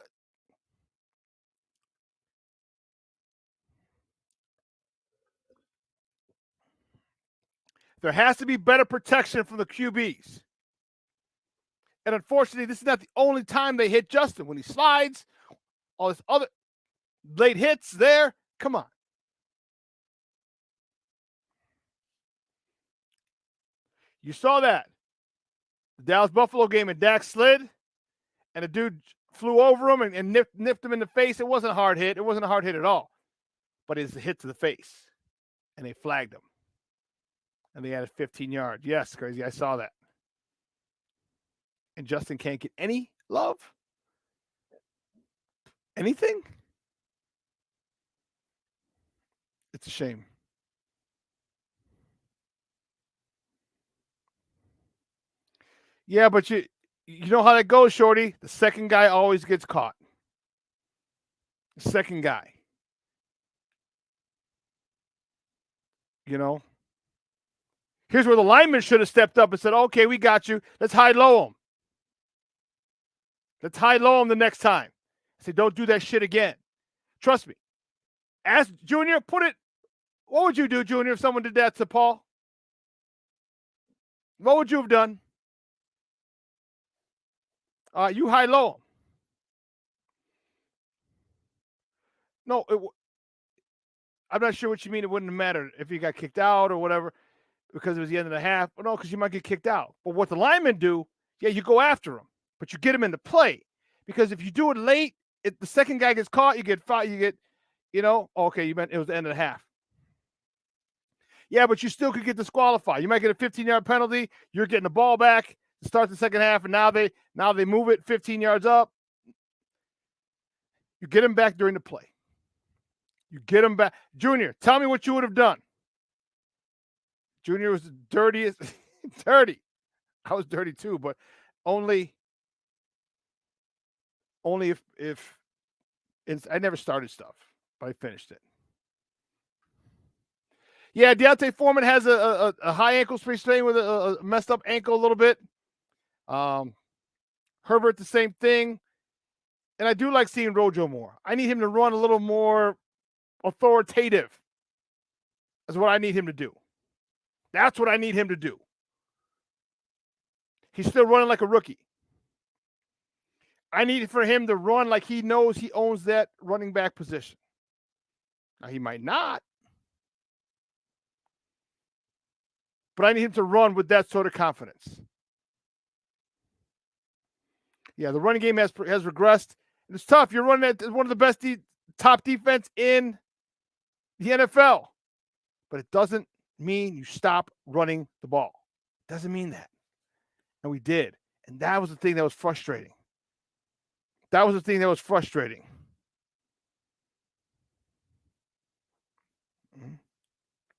B: There has to be better protection from the QBs. And unfortunately, this is not the only time they hit Justin. When he slides, all this other late hits there. Come on. You saw that. The Dallas-Buffalo game, and Dak slid, and the dude flew over him and nipped him in the face. It wasn't a hard hit. It wasn't a hard hit at all. But it's a hit to the face, and they flagged him. And they added 15 yards. Yes, crazy. I saw that. And Justin can't get any love? Anything? It's a shame. Yeah, but you know how that goes, Shorty. The second guy always gets caught. The second guy. You know? Here's where the lineman should have stepped up and said, okay, we got you. Let's high-low him. Let's high-low him the next time. Say, don't do that shit again. Trust me. Ask Junior, what would you do, Junior, if someone did that to Paul? What would you have done? You high-low him. No, I'm not sure what you mean. It wouldn't have mattered if he got kicked out or whatever because it was the end of the half. Well, no, because you might get kicked out. But what the linemen do, yeah, you go after him, but you get him into play. Because if you do it late, if the second guy gets caught, you get okay, you meant it was the end of the half. Yeah, but you still could get disqualified. You might get a 15-yard penalty. You're getting the ball back to start the second half, and now they move it 15 yards up. You get him back during the play. You get him back. Junior, tell me what you would have done. Junior was the dirtiest. Dirty. I was dirty too, but only if I never started stuff, but I finished it. Yeah, Deontay Foreman has a high ankle sprain with a messed up ankle a little bit. Herbert, the same thing. And I do like seeing Rojo more. I need him to run a little more authoritative. That's what I need him to do. That's what I need him to do. He's still running like a rookie. I need for him to run like he knows he owns that running back position. Now, he might not. But I need him to run with that sort of confidence. Yeah, the running game has regressed. It's tough. You're running at one of the best top defense in the NFL. But it doesn't mean you stop running the ball. It doesn't mean that. And we did. And that was the thing that was frustrating. You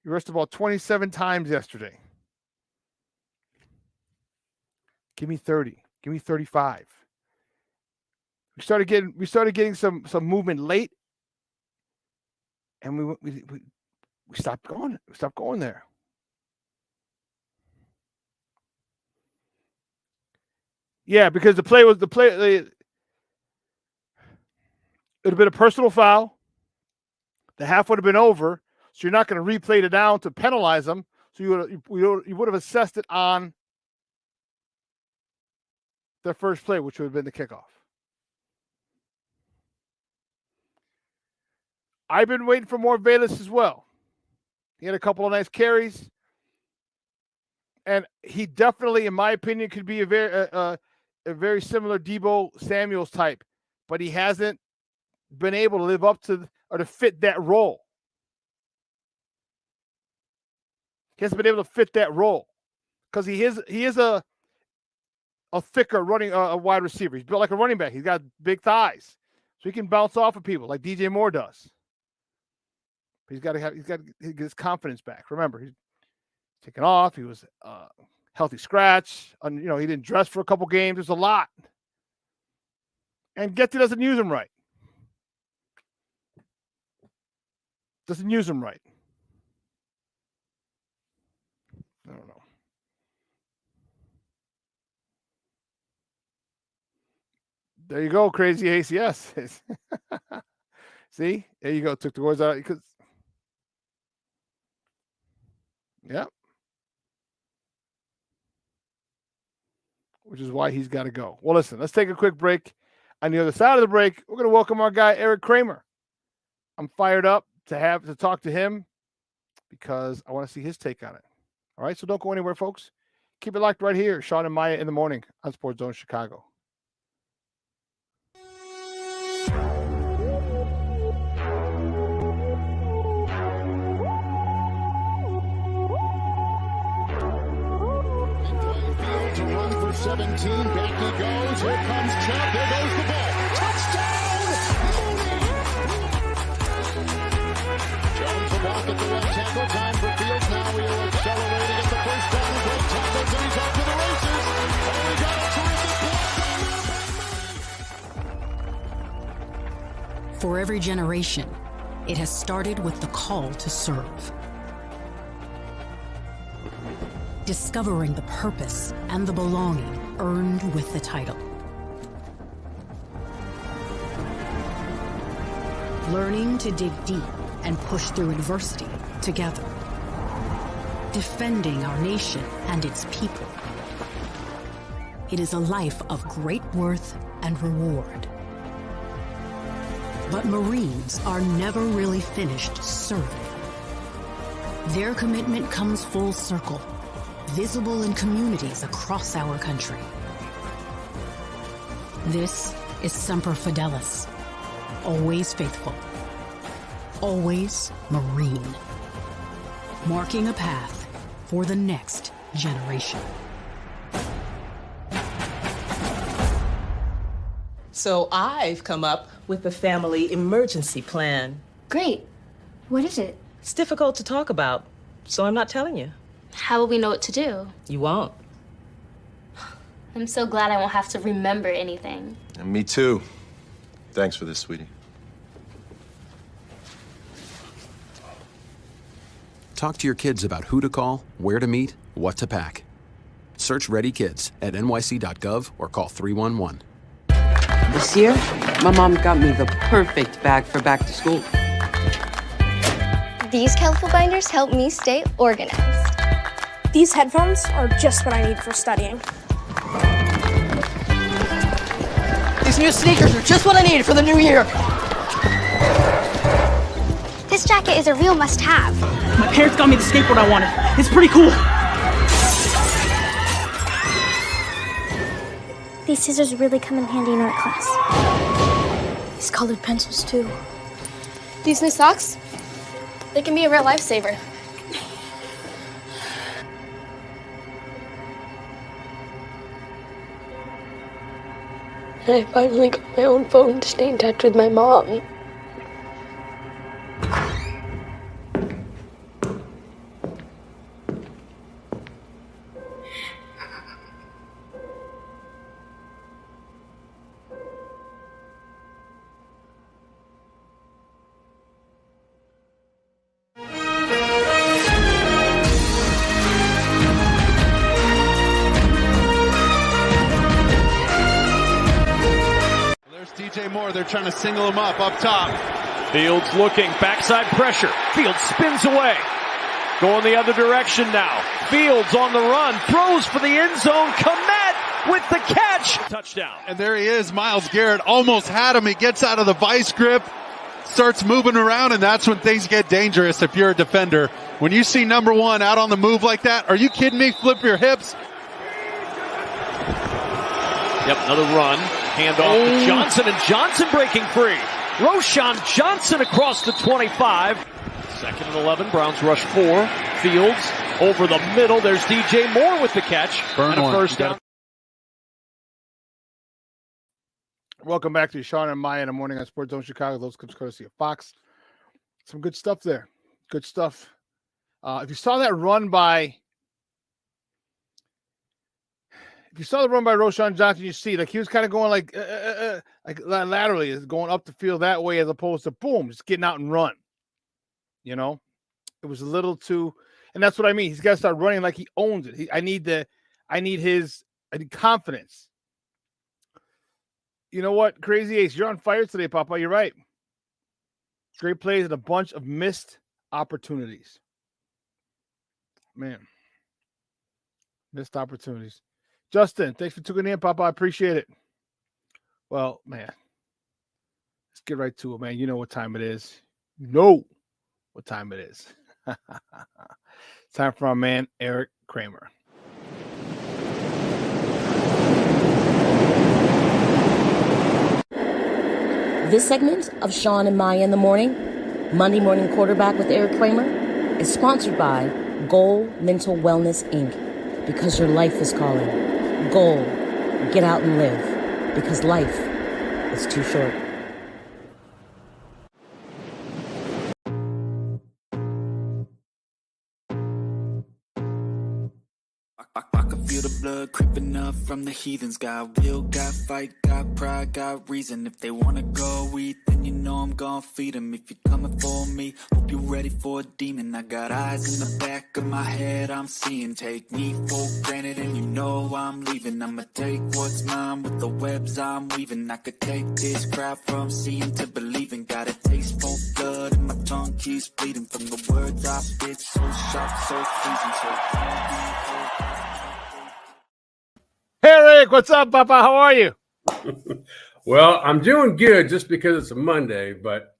B: rushed the ball 27 times yesterday. Give me 30. Give me 35. We started getting some movement late, and we stopped going. We stopped going there. Yeah, because the play. It would have been a personal foul. The half would have been over, so you're not going to replay it down to penalize them. So you would have assessed it on their first play, which would have been the kickoff. I've been waiting for more Bayless as well. He had a couple of nice carries, and he definitely, in my opinion, could be a very similar Deebo Samuels type, but he hasn't been able to live up to or to fit that role. He hasn't been able to fit that role because he is a thicker running a wide receiver. He's built like a running back. He's got big thighs, so he can bounce off of people like DJ Moore does. But he's got to get his confidence back. Remember, he's taken off. He was healthy scratch. He didn't dress for a couple games. There's a lot, and Getty doesn't use him right. Doesn't use them right. I don't know. There you go, crazy ACS. See? There you go. Took the words out. Because, yep. Which is why he's got to go. Well, listen, let's take a quick break. On the other side of the break, we're going to welcome our guy, Erik Kramer. I'm fired up to talk to him because I want to see his take on it. All right, so don't go anywhere, folks. Keep it locked right here. Shawn and Maya in the morning on Sports Zone Chicago.
Q: To run for 17, back he goes. Here comes Chubb. There goes the ball. Touchdown! Jones will walk at the left tackle. Time for Fields. Now he'll accelerate to get the first down. Great tackles, and he's off to the races. Oh, he got a terrific block.
R: For every generation, it has started with the call to serve. Discovering the purpose and the belonging earned with the title. Learning to dig deep and push through adversity together. Defending our nation and its people. It is a life of great worth and reward. But Marines are never really finished serving. Their commitment comes full circle, visible in communities across our country. This is Semper Fidelis, always faithful, always Marine, marking a path for the next generation.
S: So I've come up with a family emergency plan.
G: Great. What is it?
S: It's difficult to talk about, so I'm not telling you.
G: How will we know what to do?
S: You won't.
G: I'm so glad I won't have to remember anything.
T: And me too. Thanks for this, sweetie.
U: Talk to your kids about who to call, where to meet, what to pack. Search Ready Kids at nyc.gov or call 311.
V: This year, my mom got me the perfect bag for back to school.
G: These colorful binders help me stay organized.
W: These headphones are just what I need for studying.
V: These new sneakers are just what I need for the new year.
G: This jacket is a real must-have.
W: My parents got me the skateboard I wanted. It's pretty cool.
G: These scissors really come in handy in art class. These colored pencils, too. These new socks? They can be a real lifesaver.
X: I finally got my own phone to stay in touch with my mom.
P: They're trying to single him up top.
O: Fields looking, backside pressure. Fields spins away. Going the other direction now. Fields on the run, throws for the end zone. Komet with the catch. Touchdown.
P: And there he is. Myles Garrett almost had him. He gets out of the vice grip, starts moving around, and that's when things get dangerous if you're a defender. When you see number one out on the move like that, are you kidding me? Flip your hips.
O: Yep, another run. Handoff to Johnson, and Johnson breaking free. Roschon Johnson across the 25. Second and 11, Browns rush 4. Fields over the middle. There's DJ Moore with the catch. And a first down.
B: Welcome back to Shawn and Maya in the morning on Sports Zone Chicago. Those clips courtesy of Fox. Some good stuff there. Good stuff. If you saw that run by... If you saw the run by Roschon Johnson, you see, like, he was kind of going like laterally, is going up the field that way as opposed to boom, just getting out and run. You know, it was a little too, and that's what I mean. He's got to start running like he owns it. I need confidence. You know what, Crazy Ace, you're on fire today, Papa. You're right. Great plays and a bunch of missed opportunities. Man, missed opportunities. Justin, thanks for tuning in, Papa. I appreciate it. Well, man, let's get right to it, man. You know what time it is. You know what time it is. Time for our man, Erik Kramer.
A: This segment of Shawn and Maya in the Morning, Monday Morning Quarterback with Erik Kramer, is sponsored by Goal Mental Wellness, Inc. Because your life is calling. Goal, get out and live. Because life is too short.
C: I can feel the blood creeping up from the heathens. Got will, got fight, got pride, got reason. If they wanna go eat, then you know I'm gonna feed them. If you're coming for me, hope you're ready for a demon. I got eyes in the back of my head, I'm seeing. Take me for granted and you know I'm leaving. I'ma take what's mine with the webs I'm weaving. I could take this crowd from seeing to believing. Got a taste for blood and my tongue keeps bleeding. From the words I spit, so sharp, so freezing. So
B: Hey, Rick, what's up, Papa? How are you?
D: Well, I'm doing good just because it's a Monday, but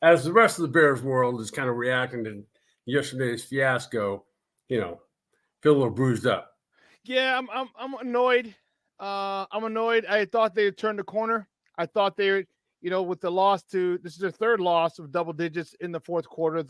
D: as the rest of the Bears world is kind of reacting to yesterday's fiasco, you know, feel a little bruised up.
B: Yeah, I'm annoyed. I'm annoyed. I thought they had turned the corner. I thought they were, with the loss this is their third loss of double digits in the fourth quarter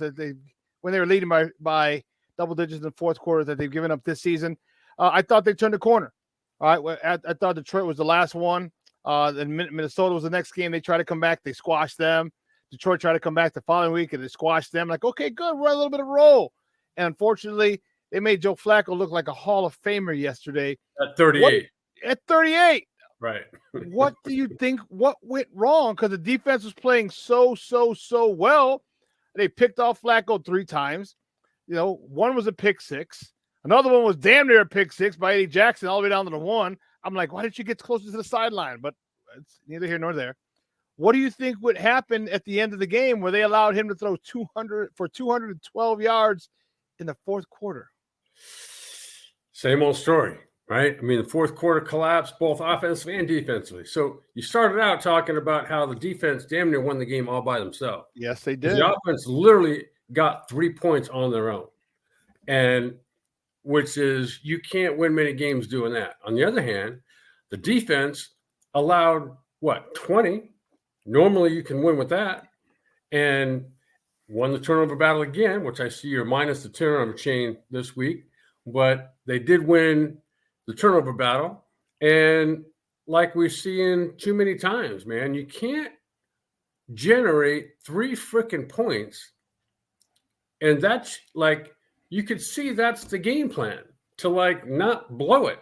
B: when they were leading by double digits in the fourth quarter that they've given up this season. I thought they turned the corner. All right. Well, I thought Detroit was the last one. Then Minnesota was the next game. They tried to come back. They squashed them. Detroit tried to come back the following week, and they squashed them. Like, okay, good. We're on a little bit of roll. And unfortunately, they made Joe Flacco look like a Hall of Famer yesterday.
D: At 38.
B: At 38.
D: Right.
B: What do you think? What went wrong? Because the defense was playing so well. They picked off Flacco 3 times. One was a pick six. Another one was damn near a pick six by Eddie Jackson all the way down to the 1. I'm like, why didn't you get closer to the sideline? But it's neither here nor there. What do you think would happen at the end of the game where they allowed him to throw 212 yards in the fourth quarter?
D: Same old story, right? I mean, the fourth quarter collapsed both offensively and defensively. So you started out talking about how the defense damn near won the game all by themselves.
B: Yes, they did.
D: The offense literally got 3 points on their own. And which is you can't win many games doing that. On the other hand, the defense allowed, 20? Normally you can win with that. And won the turnover battle again, which I see you're minus the turnover chain this week. But they did win the turnover battle. And like we're seeing too many times, man, you can't generate 3 freaking points. And that's like, you could see that's the game plan to not blow it,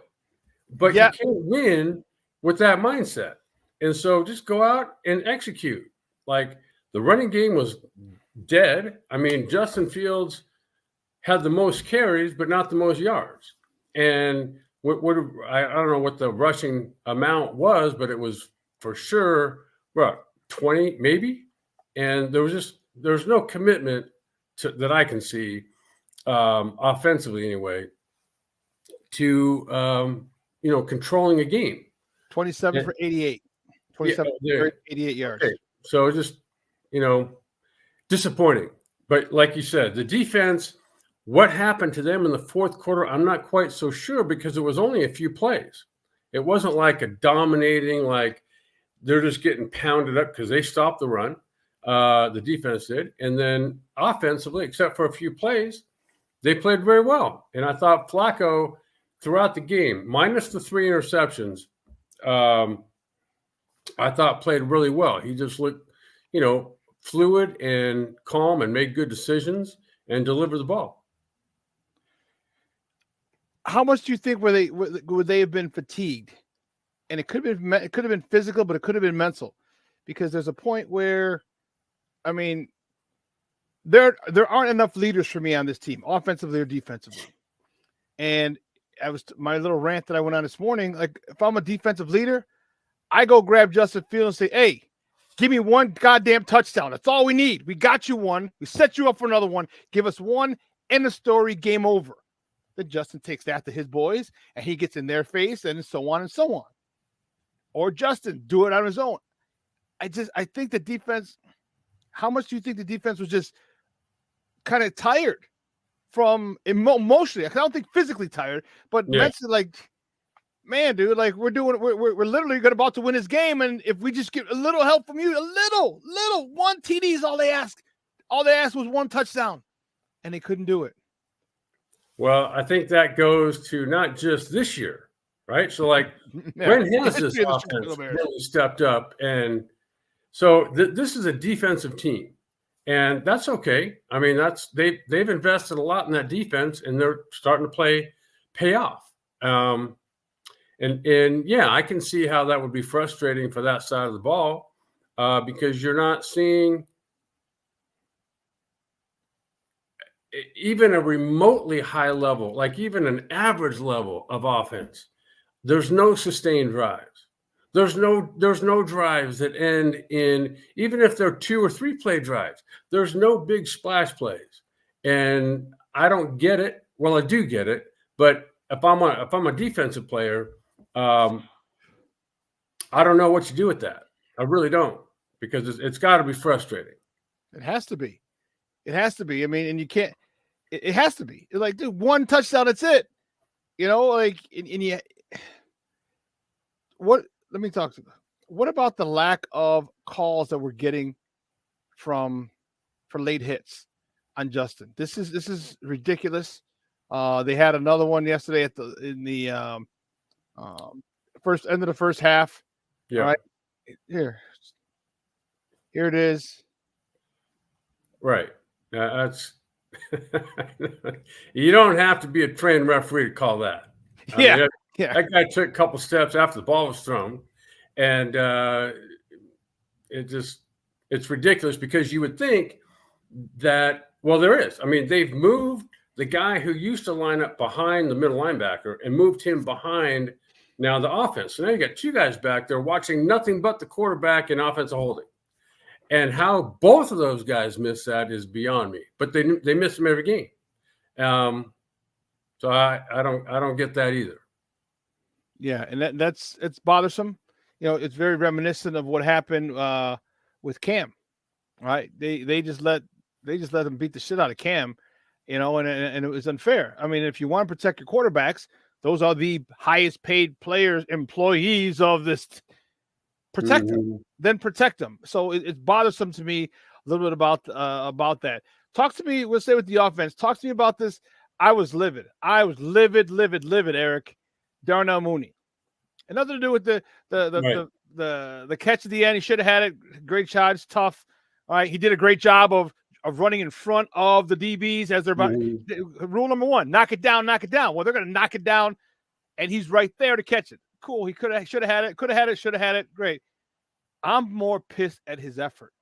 D: but you can't win with that mindset. And so just go out and execute. Like the running game was dead. I mean, Justin Fields had the most carries, but not the most yards. And I don't know what the rushing amount was, but it was for sure, 20 maybe. And there's no commitment that I can see. Offensively anyway, to controlling a game.
B: 27 for 88. 27 for 88 yards.
D: Okay. So just disappointing. But like you said, the defense, what happened to them in the fourth quarter, I'm not quite so sure because it was only a few plays. It wasn't like a dominating, like they're just getting pounded up because they stopped the run. The defense did. And then offensively, except for a few plays, they played very well. And I thought Flacco throughout the game, minus the 3 interceptions, I thought played really well. He just looked, fluid and calm and made good decisions and delivered the ball.
B: How much do you think would they have been fatigued? And it could have been physical, but it could have been mental, because there's a point where, I mean, there aren't enough leaders for me on this team, offensively or defensively. And my little rant that I went on this morning. Like, if I'm a defensive leader, I go grab Justin Fields and say, "Hey, give me one goddamn touchdown. That's all we need. We got you one. We set you up for another one. Give us one. End of story. Game over." Then Justin takes that to his boys, and he gets in their face, and so on and so on. Or Justin do it on his own. I think the defense. How much do you think the defense was just kind of tired from emotionally? I don't think physically tired, but mentally, like, man, dude, like we're literally about to win this game, and if we just get a little help from you, a little one TD is all they asked. All they asked was one touchdown, and they couldn't do it.
D: Well, I think that goes to not just this year, right? So, like, when has this offense really stepped up? And so this is a defensive team, and that's okay. I mean, they've invested a lot in that defense, and they're starting to pay off. And yeah, I can see how that would be frustrating for that side of the ball because you're not seeing even a remotely high level, like even an average level of offense. There's no sustained drives. There's no drives that end in, even if they're 2 or 3 play drives, there's no big splash plays. And I don't get it. Well, I do get it, but if I'm a defensive player, I don't know what you do with that. I really don't, because it's got to be frustrating.
B: It has to be. It has to be. I mean, and you can't. It has to be. It's like, dude, one touchdown, that's it. You know, like, and you. What? Let me talk to you. What about the lack of calls that we're getting for late hits on Justin? This is ridiculous. They had another one yesterday in the first end of the first half.
D: Yeah.
B: All right. Here it is.
D: Right. That's you don't have to be a trained referee to call that.
B: Yeah.
D: That guy took a couple steps after the ball was thrown, and it's ridiculous because you would think that, well, there is. I mean, they've moved the guy who used to line up behind the middle linebacker and moved him behind now the offense. So now you got 2 guys back there watching nothing but the quarterback in offensive holding. And how both of those guys miss that is beyond me. But they miss them every game. So I don't get that either.
B: Yeah, and it's bothersome. You know, it's very reminiscent of what happened with Cam. Right? They just let them beat the shit out of Cam, you know, and it was unfair. I mean, if you want to protect your quarterbacks, those are the highest paid players, employees of this. Protect them, then protect them. So it's bothersome to me a little bit about that. Talk to me. We'll stay with the offense. Talk to me about this. I was livid, Erik. Darnell Mooney. And nothing to do with the catch at the end. He should have had it. Great shot. It's tough. All right. He did a great job of running in front of the DBs as they're about. Rule number 1: knock it down. Well, they're going to knock it down, and he's right there to catch it. Cool. He should have had it. Should have had it. Great. I'm more pissed at his effort.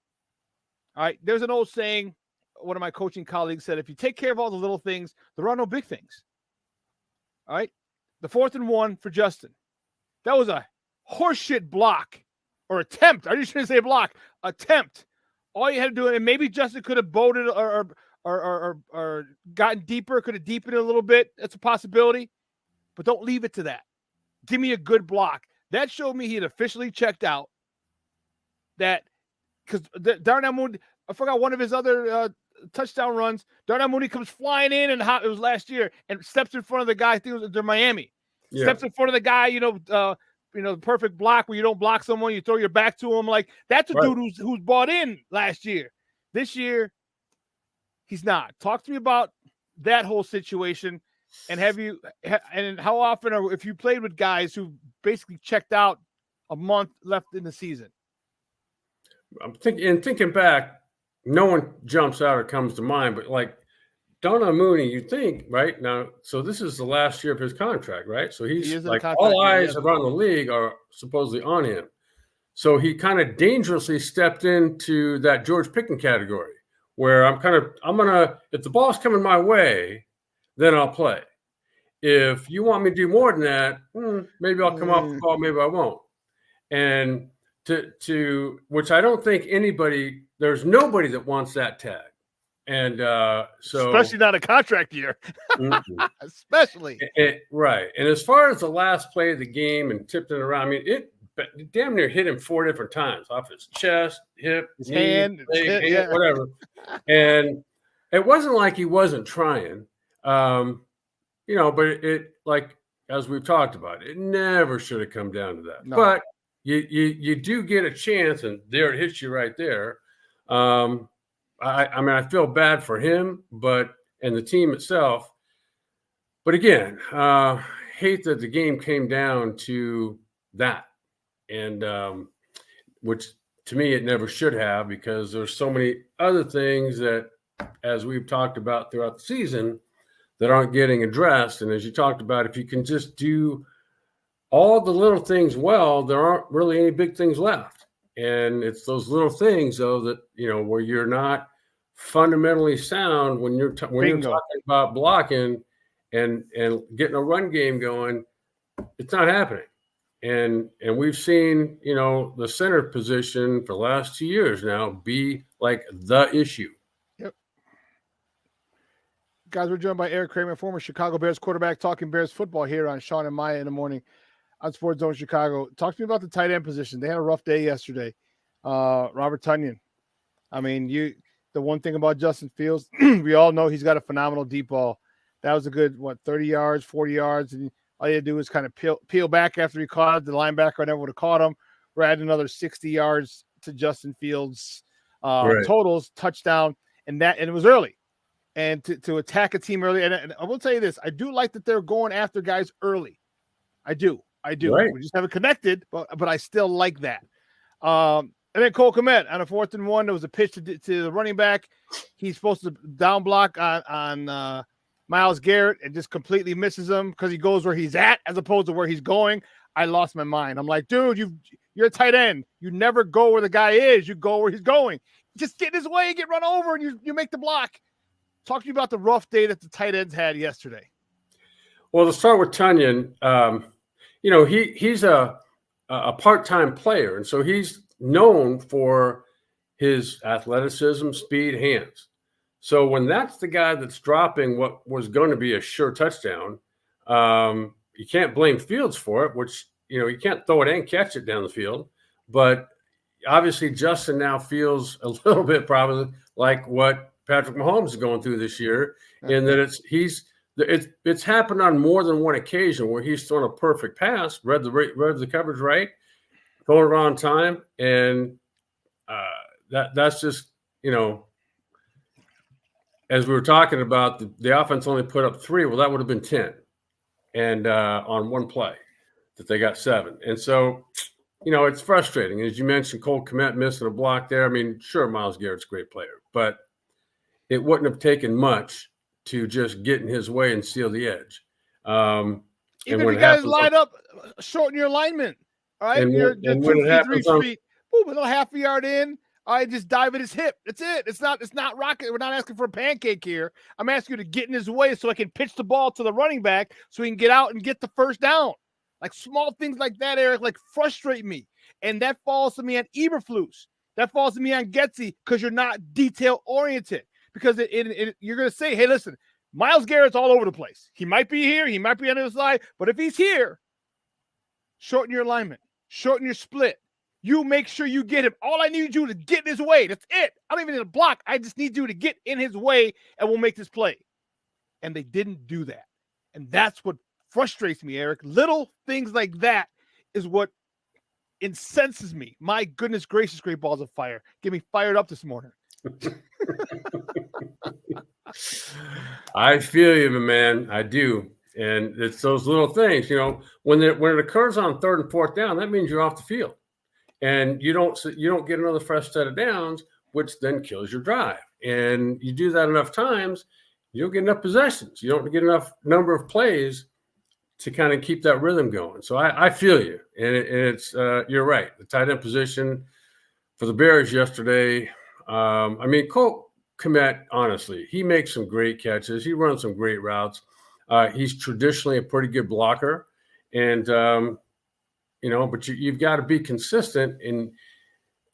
B: All right. There's an old saying. One of my coaching colleagues said, if you take care of all the little things, there are no big things. All right. The 4th and 1 for Justin. That was a horseshit block or attempt. I just shouldn't say block. Attempt. All you had to do, and maybe Justin could have boated or gotten deeper, could have deepened it a little bit. That's a possibility. But don't leave it to that. Give me a good block. That showed me he had officially checked out. That because Darnell Mooney, I forgot one of his other touchdown runs. Darnell Mooney comes flying in, and it was last year, and steps in front of the guy. I think it was in Miami. Yeah. Steps in front of the guy. The perfect block where you don't block someone, you throw your back to him. Like, that's a dude who's bought in last year. This year, he's not. Talk to me about that whole situation. And how often, or if you played with guys who basically checked out a month left in the season?
D: I'm thinking back, no one jumps out or comes to mind, but like Darnell Mooney, you think, right now, so this is the last year of his contract, right? So he's like, all eyes around the league are supposedly on him. So he kind of dangerously stepped into that George Pickens category, where I'm gonna, if the ball's coming my way, then I'll play. If you want me to do more than that, maybe I'll come off the ball, maybe I won't. And to which I don't think there's nobody that wants that tag. And so
B: especially not a contract year. Especially.
D: Right. And as far as the last play of the game and tipped it around, I mean, it damn near hit him 4 different times off his chest, hip,
B: his
D: knee,
B: hand,
D: leg, whatever. And it wasn't like he wasn't trying, but it like, as we've talked about, it never should have come down to that. No. But you do get a chance, and there it hits you right there. I mean, I feel bad for him, and the team itself. But again, hate that the game came down to that. And which to me, it never should have, because there's so many other things that, as we've talked about throughout the season, that aren't getting addressed. And as you talked about, if you can just do all the little things well, there aren't really any big things left. And it's those little things, though, that, where you're not fundamentally sound when you're talking about blocking and getting a run game going, it's not happening. And we've seen, the center position for the last 2 years now be like the issue.
B: Yep. Guys, we're joined by Erik Kramer, former Chicago Bears quarterback, talking Bears football here on Shawn and Maya in the morning on Sports Zone Chicago. Talk to me about the tight end position. They had a rough day yesterday. Robert Tonyan. I mean, the one thing about Justin Fields, we all know he's got a phenomenal deep ball. That was a good, 30 yards, 40 yards, and all you had to do was kind of peel back after he caught it. The linebacker never would have caught him. We're adding another 60 yards to Justin Fields' totals, touchdown, and it was early. And to attack a team early, and I will tell you this, I do like that they're going after guys early. I do.
D: Right.
B: We just haven't connected, but I still like that. And then Cole Kmet on a 4th and 1, there was a pitch to the running back. He's supposed to down block on Myles Garrett and just completely misses him because he goes where he's at as opposed to where he's going. I lost my mind. I'm like, dude, you're a tight end. You never go where the guy is. You go where he's going. Just get in his way, get run over, and you make the block. Talk to you about the rough day that the tight ends had yesterday.
D: Well, to start with Tonyan, he's a part-time player, and so he's known for his athleticism, speed, hands. So when that's the guy that's dropping what was going to be a sure touchdown, you can't blame Fields for it, which, you can't throw it and catch it down the field. But obviously Justin now feels a little bit probably like what Patrick Mahomes is going through this year, in that it's happened on more than one occasion where he's thrown a perfect pass, read the coverage right, thrown it on time, and that's just, as we were talking about, the offense only put up 3. Well, that would have been 10, and on one play that they got 7. And so, it's frustrating. As you mentioned, Cole Kmet missing a block there. I mean, sure, Myles Garrett's a great player, but it wouldn't have taken much to just get in his way and seal the edge.
B: Even if you guys line up, shorten your alignment. All right, you're 2 feet, 3 feet. Boom, a little half a yard in. All right, just dive at his hip. That's it. It's not rocket. We're not asking for a pancake here. I'm asking you to get in his way so I can pitch the ball to the running back so he can get out and get the first down. Like small things like that, Erik, like frustrate me. And that falls to me on Eberflus. That falls to me on Getsy because you're not detail oriented. Because you're going to say, hey, listen, Myles Garrett's all over the place. He might be here. He might be on the other side. But if he's here, shorten your alignment. Shorten your split. You make sure you get him. All I need you to get in his way. That's it. I don't even need a block. I just need you to get in his way, and we'll make this play. And they didn't do that. And that's what frustrates me, Erik. Little things like that is what incenses me. My goodness gracious, great balls of fire. Get me fired up this morning.
D: I feel you, my man. I do. And it's those little things, when it occurs on 3rd and 4th down, that means you're off the field. And you don't get another fresh set of downs, which then kills your drive. And you do that enough times, you don't get enough possessions. You don't get enough number of plays to kind of keep that rhythm going. So I feel you. And it's you're right. The tight end position for the Bears yesterday, Cole Kmet, honestly, he makes some great catches. He runs some great routes. He's traditionally a pretty good blocker. And, but you've got to be consistent. And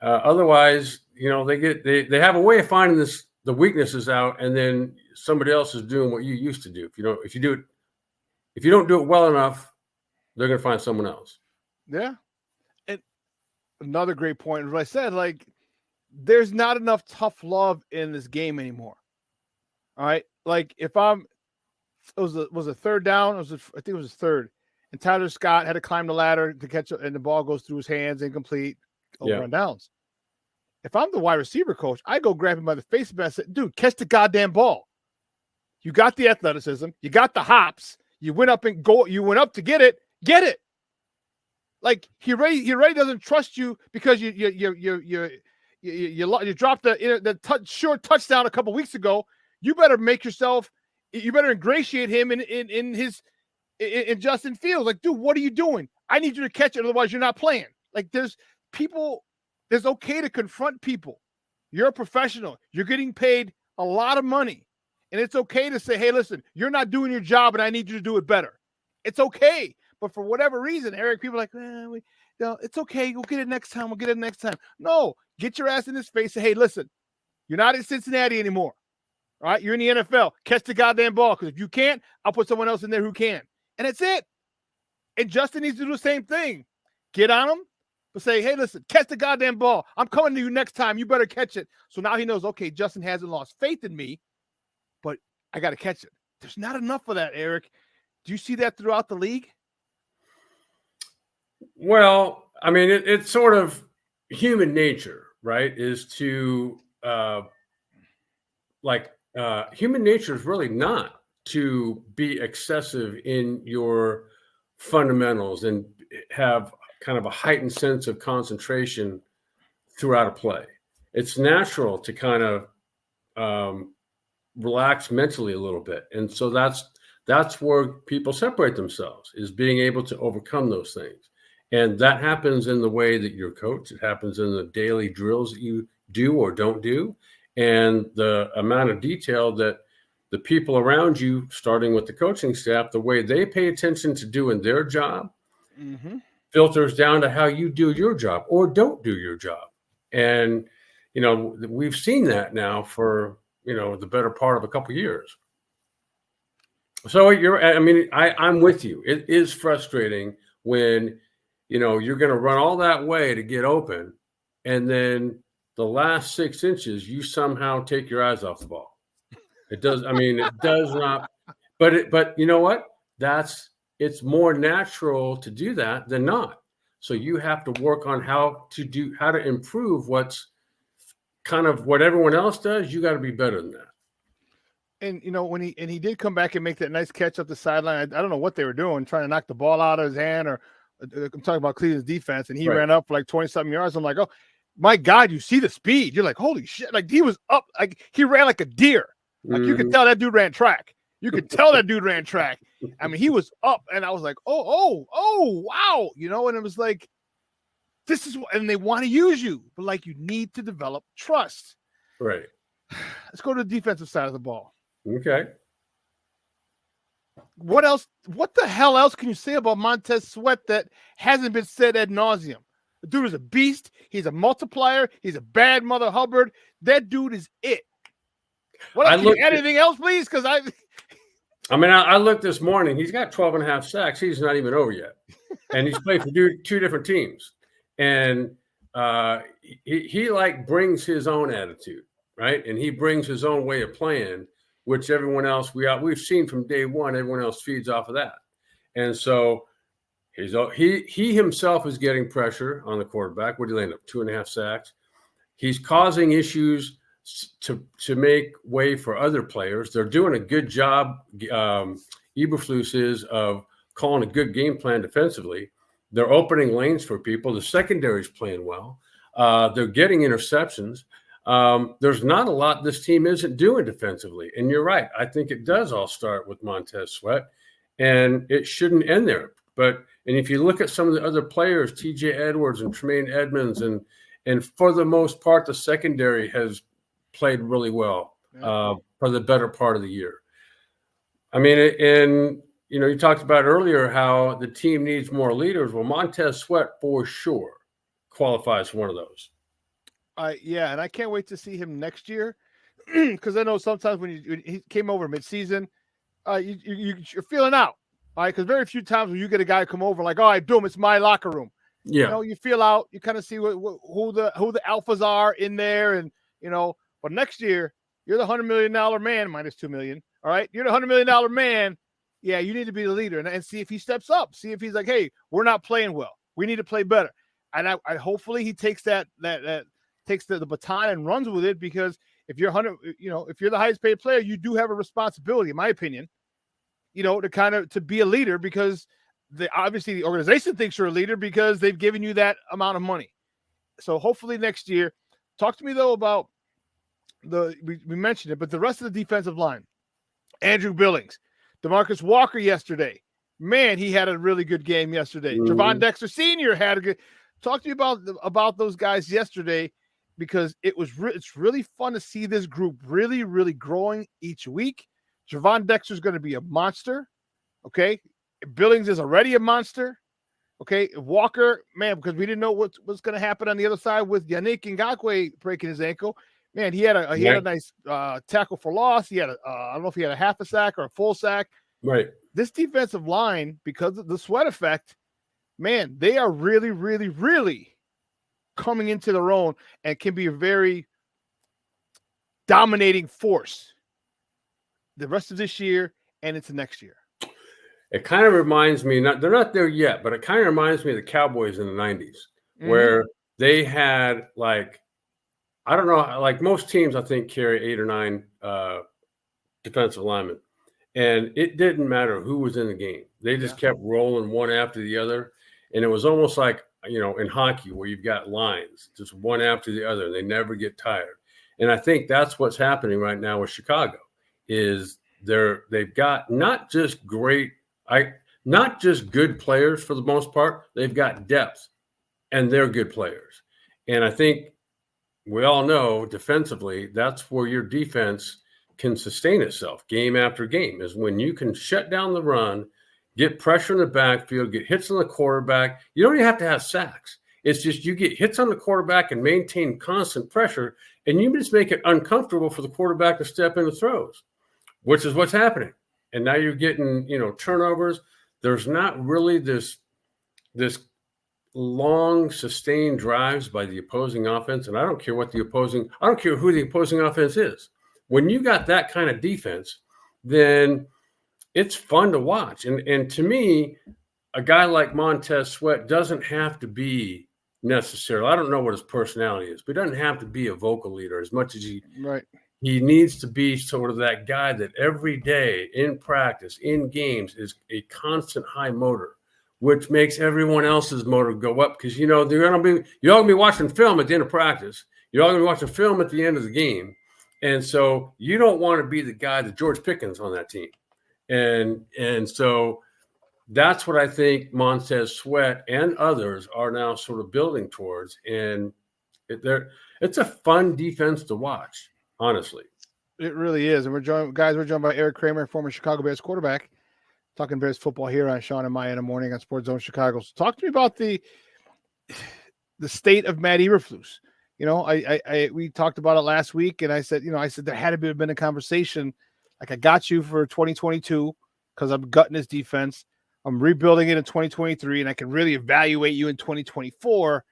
D: otherwise, they have a way of finding the weaknesses out, and then somebody else is doing what you used to do. If you don't do it well enough, they're going to find someone else.
B: Yeah. And another great point is what I said, like, there's not enough tough love in this game anymore. All right. Like, if it was a third down, I think it was a third, and Tyler Scott had to climb the ladder to catch it, and the ball goes through his hands, incomplete, over on downs. If I'm the wide receiver coach, I go grab him by the face and say, dude, catch the goddamn ball. You got the athleticism, you got the hops, you went up to get it. Like, he already doesn't trust you because you dropped the short touchdown a couple weeks ago. You better ingratiate him in Justin Fields. Like, dude, what are you doing? I need you to catch it, otherwise you're not playing. Like, there's okay to confront people. You're a professional. You're getting paid a lot of money. And it's okay to say, hey, listen, you're not doing your job and I need you to do it better. It's okay. But for whatever reason, Eric, people are like, it's okay. We'll get it next time. No, get your ass in his face and say, hey, listen, you're not in Cincinnati anymore. All right? You're in the NFL. Catch the goddamn ball, because if you can't, I'll put someone else in there who can. And that's it. And Justin needs to do the same thing. Get on him, but say, hey, listen, catch the goddamn ball. I'm coming to you next time. You better catch it. So now he knows, okay, Justin hasn't lost faith in me, but I got to catch it. There's not enough of that, Eric. Do you see that throughout the league?
D: Well, I mean, it's sort of human nature, right? Is to human nature is really not to be excessive in your fundamentals and have kind of a heightened sense of concentration throughout a play. It's natural to kind of relax mentally a little bit. And so that's where people separate themselves, is being able to overcome those things. And that happens in the way that you're coached. It happens in the daily drills that you do or don't do, and the amount of detail that the people around you, starting with the coaching staff, the way they pay attention to doing their job, filters down to how you do your job or don't do your job. And, we've seen that now for, the better part of a couple of years. So I'm with you. It is frustrating when, you're going to run all that way to get open, and then the last 6 inches, you somehow take your eyes off the ball. It does not. But you know what? It's more natural to do that than not. So you have to work on how to improve what's kind of what everyone else does. You got to be better than that.
B: And when he did come back and make that nice catch up the sideline, I don't know what they were doing, trying to knock the ball out of his hand, or I'm talking about Cleveland's defense, and he ran up for like 20-something yards. I'm like, oh my God, you see the speed. You're like, holy shit. Like, he was up, like he ran like a deer. Like, you could tell that dude ran track. I mean, he was up, and I was like, oh, wow. And it was like, this is what, and they want to use you, but like, you need to develop trust.
D: Right.
B: Let's go to the defensive side of the ball.
D: Okay.
B: What else? What the hell else can you say about Montez Sweat that hasn't been said ad nauseum? The dude is a beast. He's a multiplier. He's a bad mother Hubbard. That dude is it. What else? Can you add anything else, please? Because
D: I looked this morning. He's got 12 and a half sacks. He's not even over yet. And he's played for two different teams. And he like brings his own attitude, right? And he brings his own way of playing, which everyone else we've seen from day one. Everyone else feeds off of that. And so he himself is getting pressure on the quarterback. What did he land up? 2.5 sacks. He's causing issues to make way for other players. They're doing a good job. Eberflus is of calling a good game plan defensively. They're opening lanes for people. The secondary is playing well. They're getting interceptions. There's not a lot this team isn't doing defensively. And you're right. I think it does all start with Montez Sweat, and it shouldn't end there. And if you look at some of the other players, TJ Edwards and Tremaine Edmonds, and for the most part, the secondary has played really well. for the better part of the year. I mean, and you talked about earlier how the team needs more leaders. Well, Montez Sweat for sure qualifies for one of those.
B: Yeah, and I can't wait to see him next year because I know sometimes when he came over midseason, you're feeling out. All right, because very few times when you get a guy come over like, all right, boom, it's my locker room.
D: Yeah,
B: you feel out. You kind of see who the alphas are in there, and But next year, you're the $100 million man minus $2 million. All right, you're the $100 million man. Yeah, you need to be the leader and see if he steps up. See if he's like, hey, we're not playing well. We need to play better. And I hopefully he takes that takes the baton and runs with it, because if you're if you're the highest paid player, you do have a responsibility, in my opinion, to be a leader, because obviously the organization thinks you're a leader because they've given you that amount of money. So hopefully next year. Talk to me though about we mentioned it, but the rest of the defensive line. Andrew Billings, DeMarcus Walker yesterday. Man, he had a really good game yesterday. Javon Dexter Sr. had a good. Talk to me about those guys yesterday, because it's really fun to see this group really, really growing each week. Javon Dexter is going to be a monster. Okay. Billings is already a monster. Okay. Walker, man, because we didn't know what's going to happen on the other side with Yannick Ngakoue breaking his ankle. Man, he had a nice tackle for loss. He had I don't know if he had a half a sack or a full sack.
D: Right.
B: This defensive line, because of the Sweat effect, man, they are really, really, really coming into their own and can be a very dominating force the rest of this year and into next year.
D: It kind of reminds me, they're not there yet, but it kind of reminds me of the Cowboys in the 90s, where they had I don't know, like most teams, I think, carry 8 or 9 defensive linemen. And it didn't matter who was in the game. They just kept rolling one after the other. And it was almost like, in hockey where you've got lines, just one after the other, and they never get tired. And I think that's what's happening right now with Chicago, is they've got not just good players for the most part, they've got depth, and they're good players. And I think we all know defensively, that's where your defense can sustain itself game after game, is when you can shut down the run, get pressure in the backfield, get hits on the quarterback. You don't even have to have sacks. It's just you get hits on the quarterback and maintain constant pressure, and you just make it uncomfortable for the quarterback to step into throws, which is what's happening. And now you're getting, turnovers. There's not really this long sustained drives by the opposing offense. And I don't care who the opposing offense is. When you got that kind of defense, then it's fun to watch. And to me, a guy like Montez Sweat doesn't have to be necessarily, I don't know what his personality is, but he doesn't have to be a vocal leader as much as he needs to be sort of that guy that every day in practice, in games, is a constant high motor, which makes everyone else's motor go up, because you're all gonna be watching film at the end of practice. You're all gonna be watching film at the end of the game. And so you don't want to be the guy that George Pickens on that team. And so that's what I think Montez Sweat and others are now sort of building towards. And it's a fun defense to watch, honestly.
B: It really is. And we're joined by Erik Kramer, former Chicago Bears quarterback, talking Bears football here on Shawn and Maya in the morning on Sports Zone Chicago. So talk to me about the state of Matt Eberflus. We talked about it last week, and I said there had to have been a conversation. Like, I got you for 2022 because I'm gutting this defense. I'm rebuilding it in 2023, and I can really evaluate you in 2024.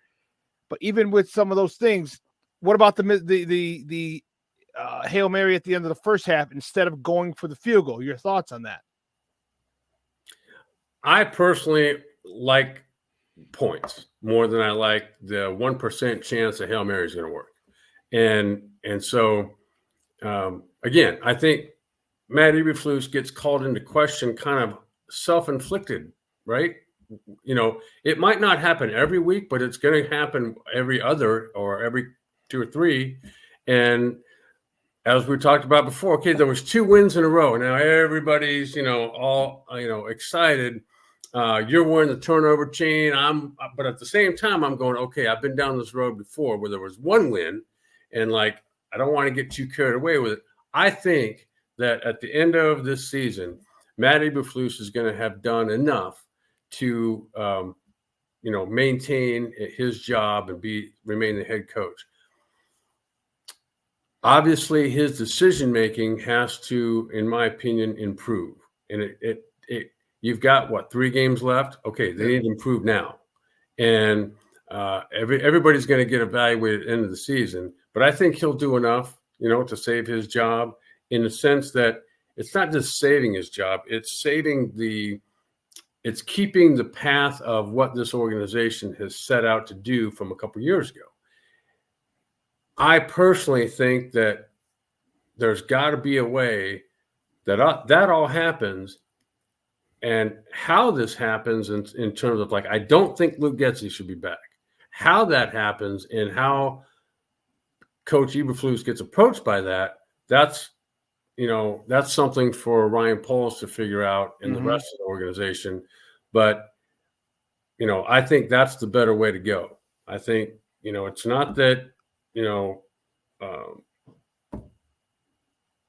B: But even with some of those things, what about the Hail Mary at the end of the first half instead of going for the field goal? Your thoughts on that?
D: I personally like points more than I like the 1% chance that Hail Mary is going to work. And so, again, I think Matt Eberflus gets called into question kind of self-inflicted, right? It might not happen every week, but it's going to happen every other or every 2 or 3. And as we talked about before, okay, there was 2 wins in a row. Now everybody's, all, excited. You're wearing the turnover chain. But at the same time, I'm going, okay, I've been down this road before where there was 1 win, and I don't want to get too carried away with it. I think that at the end of this season, Matt Eberflus is going to have done enough to, maintain his job and remain the head coach. Obviously, his decision making has to, in my opinion, improve. And you've got 3 games left. Okay, they need to improve now, and everybody's going to get evaluated at the end of the season. But I think he'll do enough, to save his job, in the sense that it's not just saving his job; it's keeping the path of what this organization has set out to do from a couple years ago. I personally think that there's got to be a way that that all happens, and how this happens in terms of, I don't think Luke Getsy should be back. How that happens and how Coach Eberflus gets approached by that's something for Ryan Poles to figure out and the rest of the organization. But, I think that's the better way to go. I think, it's not that,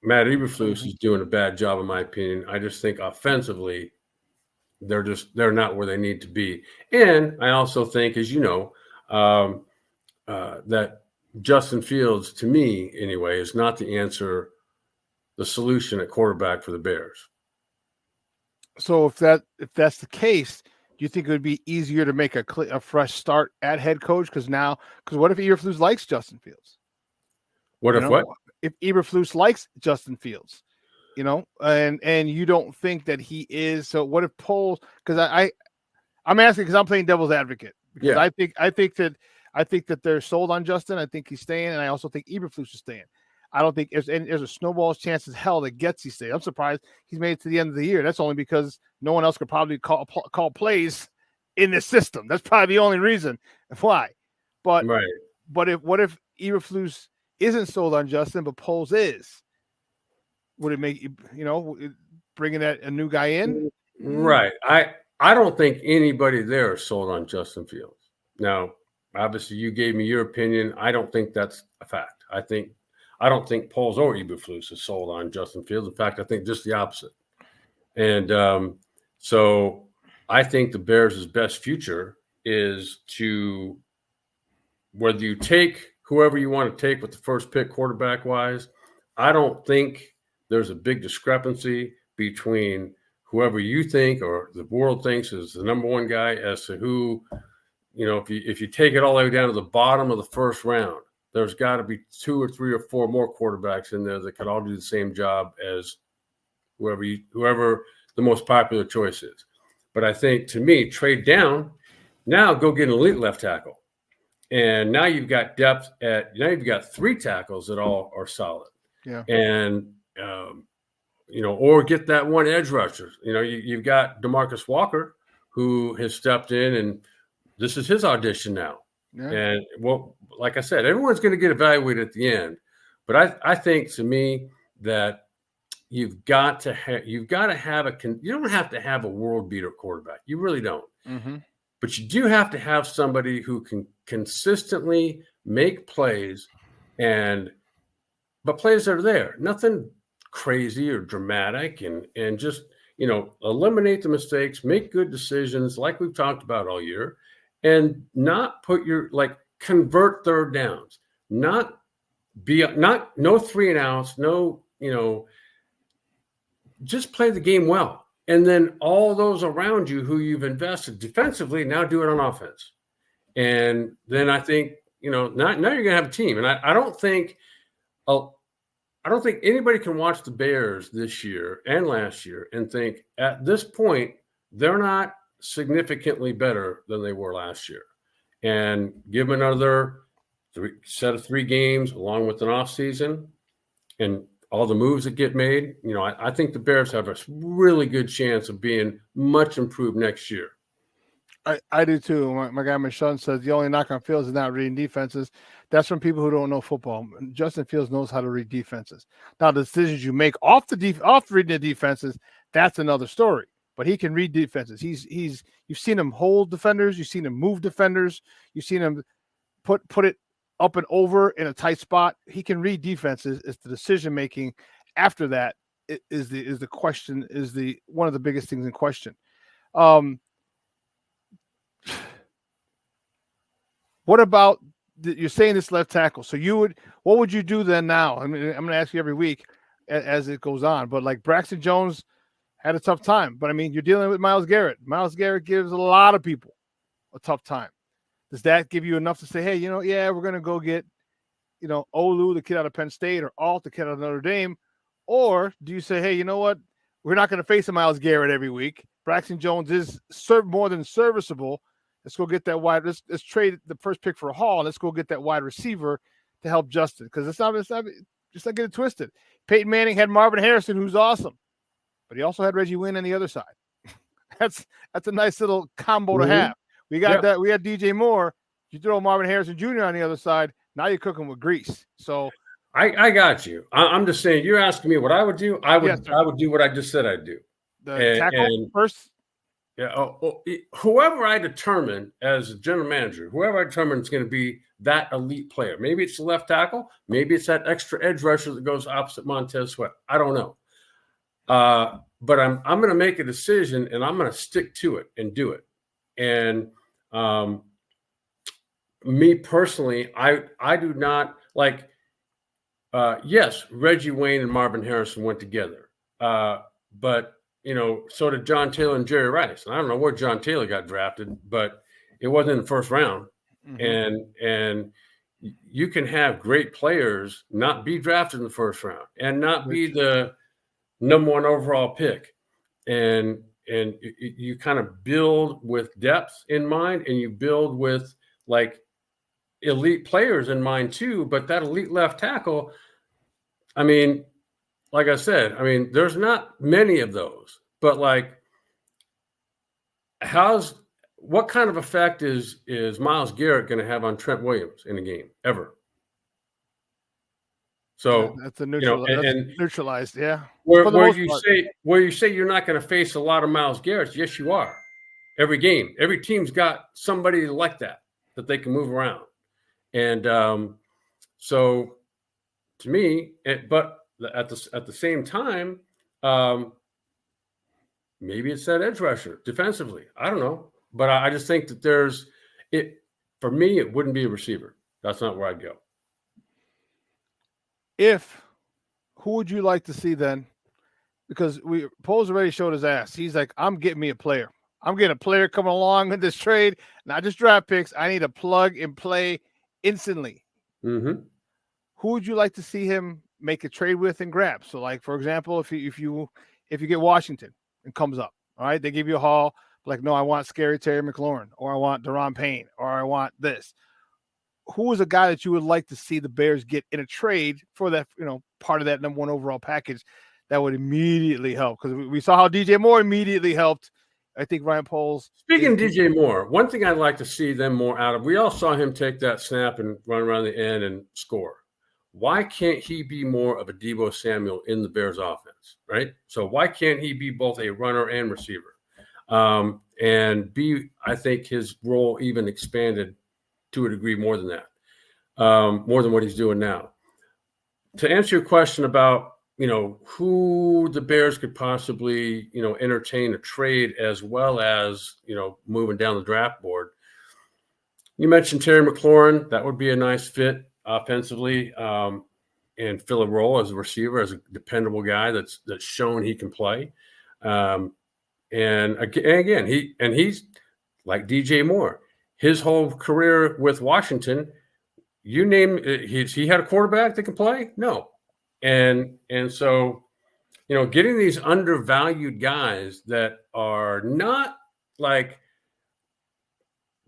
D: Matt Eberflus is doing a bad job, in my opinion. I just think offensively, they're not where they need to be. And I also think, as you know, that Justin Fields, to me anyway, is not the answer, the solution at quarterback for the Bears.
B: So if that's the case, do you think it would be easier to make a fresh start at head coach? Because what if Eberflus likes Justin Fields? If Eberflus likes Justin Fields, and you don't think that he is. So what if Poles? Because I'm asking because I'm playing devil's advocate. Because I think that they're sold on Justin. I think he's staying, and I also think Eberflus is staying. I don't think there's a snowball's chance as hell that Getsy stays. I'm surprised he's made it to the end of the year. That's only because no one else could probably call plays in this system. That's probably the only reason why. But what if Eberflus isn't sold on Justin, but Poles is? Would it make bringing a new guy in?
D: Right. I don't think anybody there is sold on Justin Fields. Now, obviously, you gave me your opinion. I don't think that's a fact. I don't think Poles or Eberflus is sold on Justin Fields. In fact, I think just the opposite. And so I think the Bears' best future is to, whether you take whoever you want to take with the first pick quarterback-wise, I don't think there's a big discrepancy between whoever you think or the world thinks is the number one guy as to who, if you take it all the way down to the bottom of the first round, there's got to be 2 or 3 or 4 more quarterbacks in there that could all do the same job as whoever the most popular choice is. But I think, to me, trade down, now go get an elite left tackle. And now you've got depth you've got 3 tackles that all are solid.
B: Yeah.
D: And, or get that one edge rusher. You've got DeMarcus Walker, who has stepped in, and this is his audition now. Yeah. And like I said, everyone's going to get evaluated at the end, but I think, to me, that you've got to have you don't have to have a world beater quarterback. You really don't.
B: Mm-hmm.
D: But you do have to have somebody who can consistently make plays, but plays that are there. Nothing crazy or dramatic, and just eliminate the mistakes, make good decisions like we've talked about all year. And not put convert third downs, no 3 and outs, just play the game well. And then all those around you who you've invested defensively, now do it on offense. And then I think, now you're going to have a team. And I don't think anybody can watch the Bears this year and last year and think at this point, they're not significantly better than they were last year, and give them another set of 3 games along with an off season and all the moves that get made. I think the Bears have a really good chance of being much improved next year.
B: I do too. My guy Shawn says the only knock on Fields is not reading defenses. That's from people who don't know football. Justin Fields knows how to read defenses. Now, the decisions you make off reading the defenses, that's another story. But he can read defenses. You've seen him hold defenders. You've seen him move defenders. You've seen him put it up and over in a tight spot. He can read defenses. It's the decision making after that is the question, is the one of the biggest things in question. What about you're saying this left tackle? So what would you do then now? I mean, I'm going to ask you every week as it goes on, but like Braxton Jones had a tough time, but I mean, you're dealing with Myles Garrett. Myles Garrett gives a lot of people a tough time. Does that give you enough to say, hey, yeah, we're going to go get, Olu, the kid out of Penn State, or Alt, the kid out of Notre Dame? Or do you say, hey, you know what? We're not going to face a Myles Garrett every week. Braxton Jones is more than serviceable. Let's go get that wide. Let's trade the first pick for a Hall. Let's go get that wide receiver to help Justin. Because it's not just not get it twisted. Peyton Manning had Marvin Harrison, who's awesome, but he also had Reggie Wayne on the other side. That's a nice little combo to have. We got that. We had DJ Moore. You throw Marvin Harrison Jr. on the other side. Now you're cooking with grease. So
D: I got you. I'm just saying. You're asking me what I would do. I would do what I just said I'd do.
B: The tackle first.
D: Yeah. Whoever I determine as a general manager, whoever I determine is going to be that elite player. Maybe it's the left tackle. Maybe it's that extra edge rusher that goes opposite Montez Sweat. I don't know. But I'm going to make a decision, and I'm going to stick to it and do it. And me personally, I do not like. Yes, Reggie Wayne and Marvin Harrison went together, but. So did John Taylor and Jerry Rice. And I don't know where John Taylor got drafted, but it wasn't in the first round. Mm-hmm. And you can have great players not be drafted in the first round and not be the number one overall pick. And you kind of build with depth in mind, and you build with like elite players in mind too. But that elite left tackle, I mean, like I said, there's not many of those, but like, what kind of effect is Myles Garrett going to have on Trent Williams in a game ever? So
B: that's neutralized, yeah.
D: Where you say you're not going to face a lot of Myles Garretts, yes, you are. Every game, every team's got somebody like that they can move around, and so to me, but. At the same time, maybe it's that edge rusher defensively. I don't know, but I just think that for me, it wouldn't be a receiver. That's not where I'd go.
B: Who would you like to see then? Because Poles already showed his ass. He's like, I'm getting me a player. I'm getting a player coming along in this trade, not just draft picks. I need a plug and play instantly.
D: Mm-hmm.
B: Who would you like to see him make a trade with and grab? So, like, for example, if you get Washington and comes up, all right, they give you a haul, like, no, I want Scary Terry McLaurin, or I want Daron Payne, or I want this. Who is a guy that you would like to see the Bears get in a trade for that, part of that number one overall package that would immediately help? Because we saw how DJ Moore immediately helped. I think Ryan Poles.
D: Speaking of DJ Moore, one thing I'd like to see them more out of, we all saw him take that snap and run around the end and score. Why can't he be more of a Deebo Samuel in the Bears offense, right? So why can't he be both a runner and receiver? I think his role even expanded to a degree more than that, more than what he's doing now. To answer your question about, who the Bears could possibly, entertain a trade as well as, moving down the draft board. You mentioned Terry McLaurin. That would be a nice fit offensively, and fill a role as a receiver, as a dependable guy that's shown he can play. And again, he's like DJ Moore. His whole career with Washington, you name he had a quarterback that can play? No. And so, getting these undervalued guys that are not like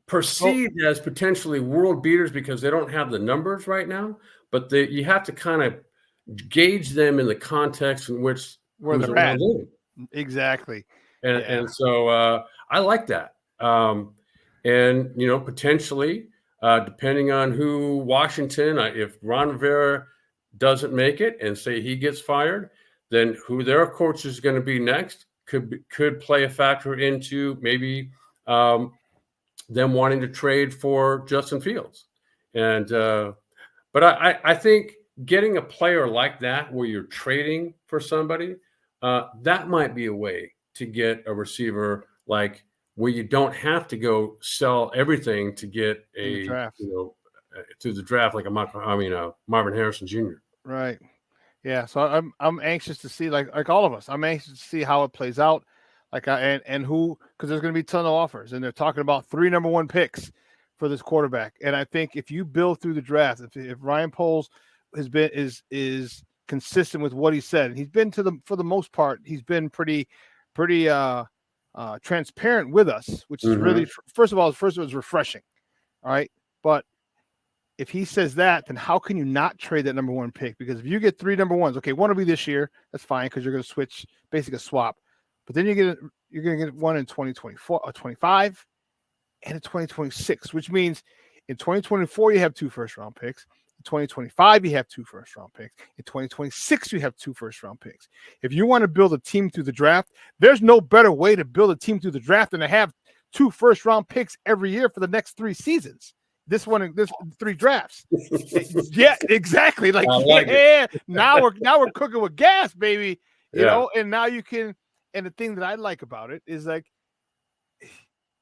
D: perceived as potentially world beaters because they don't have the numbers right now, but you have to kind of gauge them in the context in which
B: where they're at. Exactly.
D: And so I like that. And potentially, depending on who Washington, if Ron Rivera doesn't make it and say he gets fired, then who their coach is going to be next could play a factor into maybe them wanting to trade for Justin Fields. And but I think getting a player like that where you're trading for somebody, that might be a way to get a receiver like where you don't have to go sell everything to get through the draft like Marvin Harrison Jr.
B: Right. Yeah. So I'm anxious to see like all of us. I'm anxious to see how it plays out. And who, because there's going to be a ton of offers, and they're talking about 3 number 1 picks for this quarterback. And I think if you build through the draft, if Ryan Poles is consistent with what he said, he's been for the most part, he's been pretty transparent with us, which is really, first of all, it was refreshing. All right. But if he says that, then how can you not trade that number 1 pick? Because if you get 3 number 1s, okay, one will be this year, that's fine because you're going to switch, basically a swap. But then you're going to get one in 2024 or 25 and in 2026, which means in 2024 you have 2 first-round picks. In 2025 you have 2 first-round picks. In 2026 you have 2 first-round picks. If you want to build a team through the draft, there's no better way to build a team through the draft than to have 2 first-round picks every year for the next 3 seasons. This 3 drafts. Yeah, exactly. Like now we're cooking with gas, baby. You know, and now you can. And the thing that I like about it is like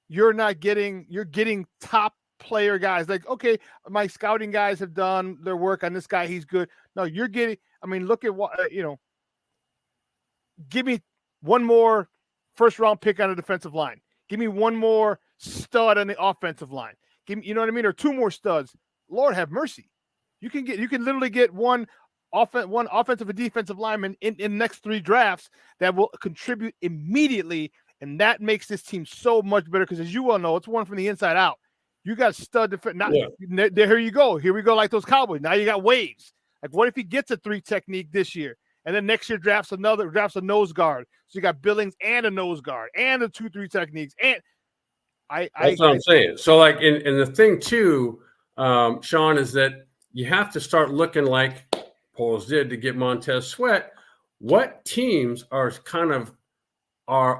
B: you're getting top player guys. Like, okay, my scouting guys have done their work on this guy. He's good. No, you're getting. I mean, look at what give me one more first-round pick on the defensive line. Give me one more stud on the offensive line. Give me, you know what I mean? Or 2 more studs. Lord have mercy. You can literally get one offensive and defensive lineman in the next 3 drafts that will contribute immediately, and that makes this team so much better because, as you well know, it's one from the inside out. You got stud defense. Here you go. Here we go, like those Cowboys. Now you got waves. Like, what if he gets a 3 technique this year, and then next year drafts a nose guard? So you got Billings and a nose guard and the 2-3 techniques. And
D: that's what I'm saying. So, like, and the thing too, Shawn, is that you have to start looking like Poles did to get Montez Sweat. What teams are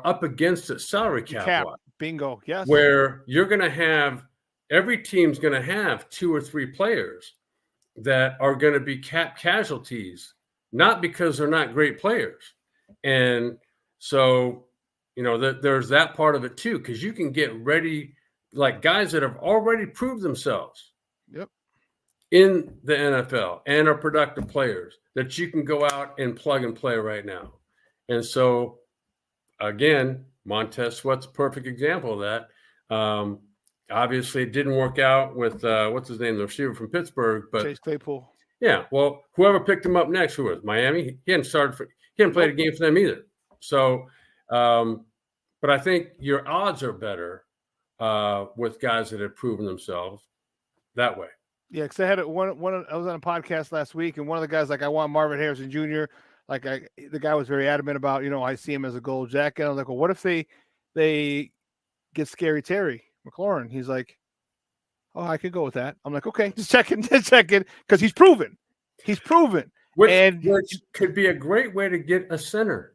D: up against a salary cap?
B: Bingo. Yes.
D: Where you're going to have every team's going to have 2 or 3 players that are going to be cap casualties, not because they're not great players. And so, there's that part of it too, because you can get ready, like guys that have already proved themselves.
B: Yep.
D: In the NFL and are productive players that you can go out and plug and play right now. And so, again, Montez Sweat's a perfect example of that. Obviously, it didn't work out with, what's his name, the receiver from Pittsburgh. But
B: Chase Claypool.
D: Yeah, well, whoever picked him up next, who was Miami? He hadn't played a game for them either. So, but I think your odds are better with guys that have proven themselves that way.
B: Yeah, because I had I was on a podcast last week, and one of the guys, like, I want Marvin Harrison Jr. Like, the guy was very adamant about, I see him as a gold jacket. I was like, well, what if they get Scary Terry McLaurin? He's like, oh, I could go with that. I'm like, okay, just checking, because he's proven.
D: Which could be a great way to get a center,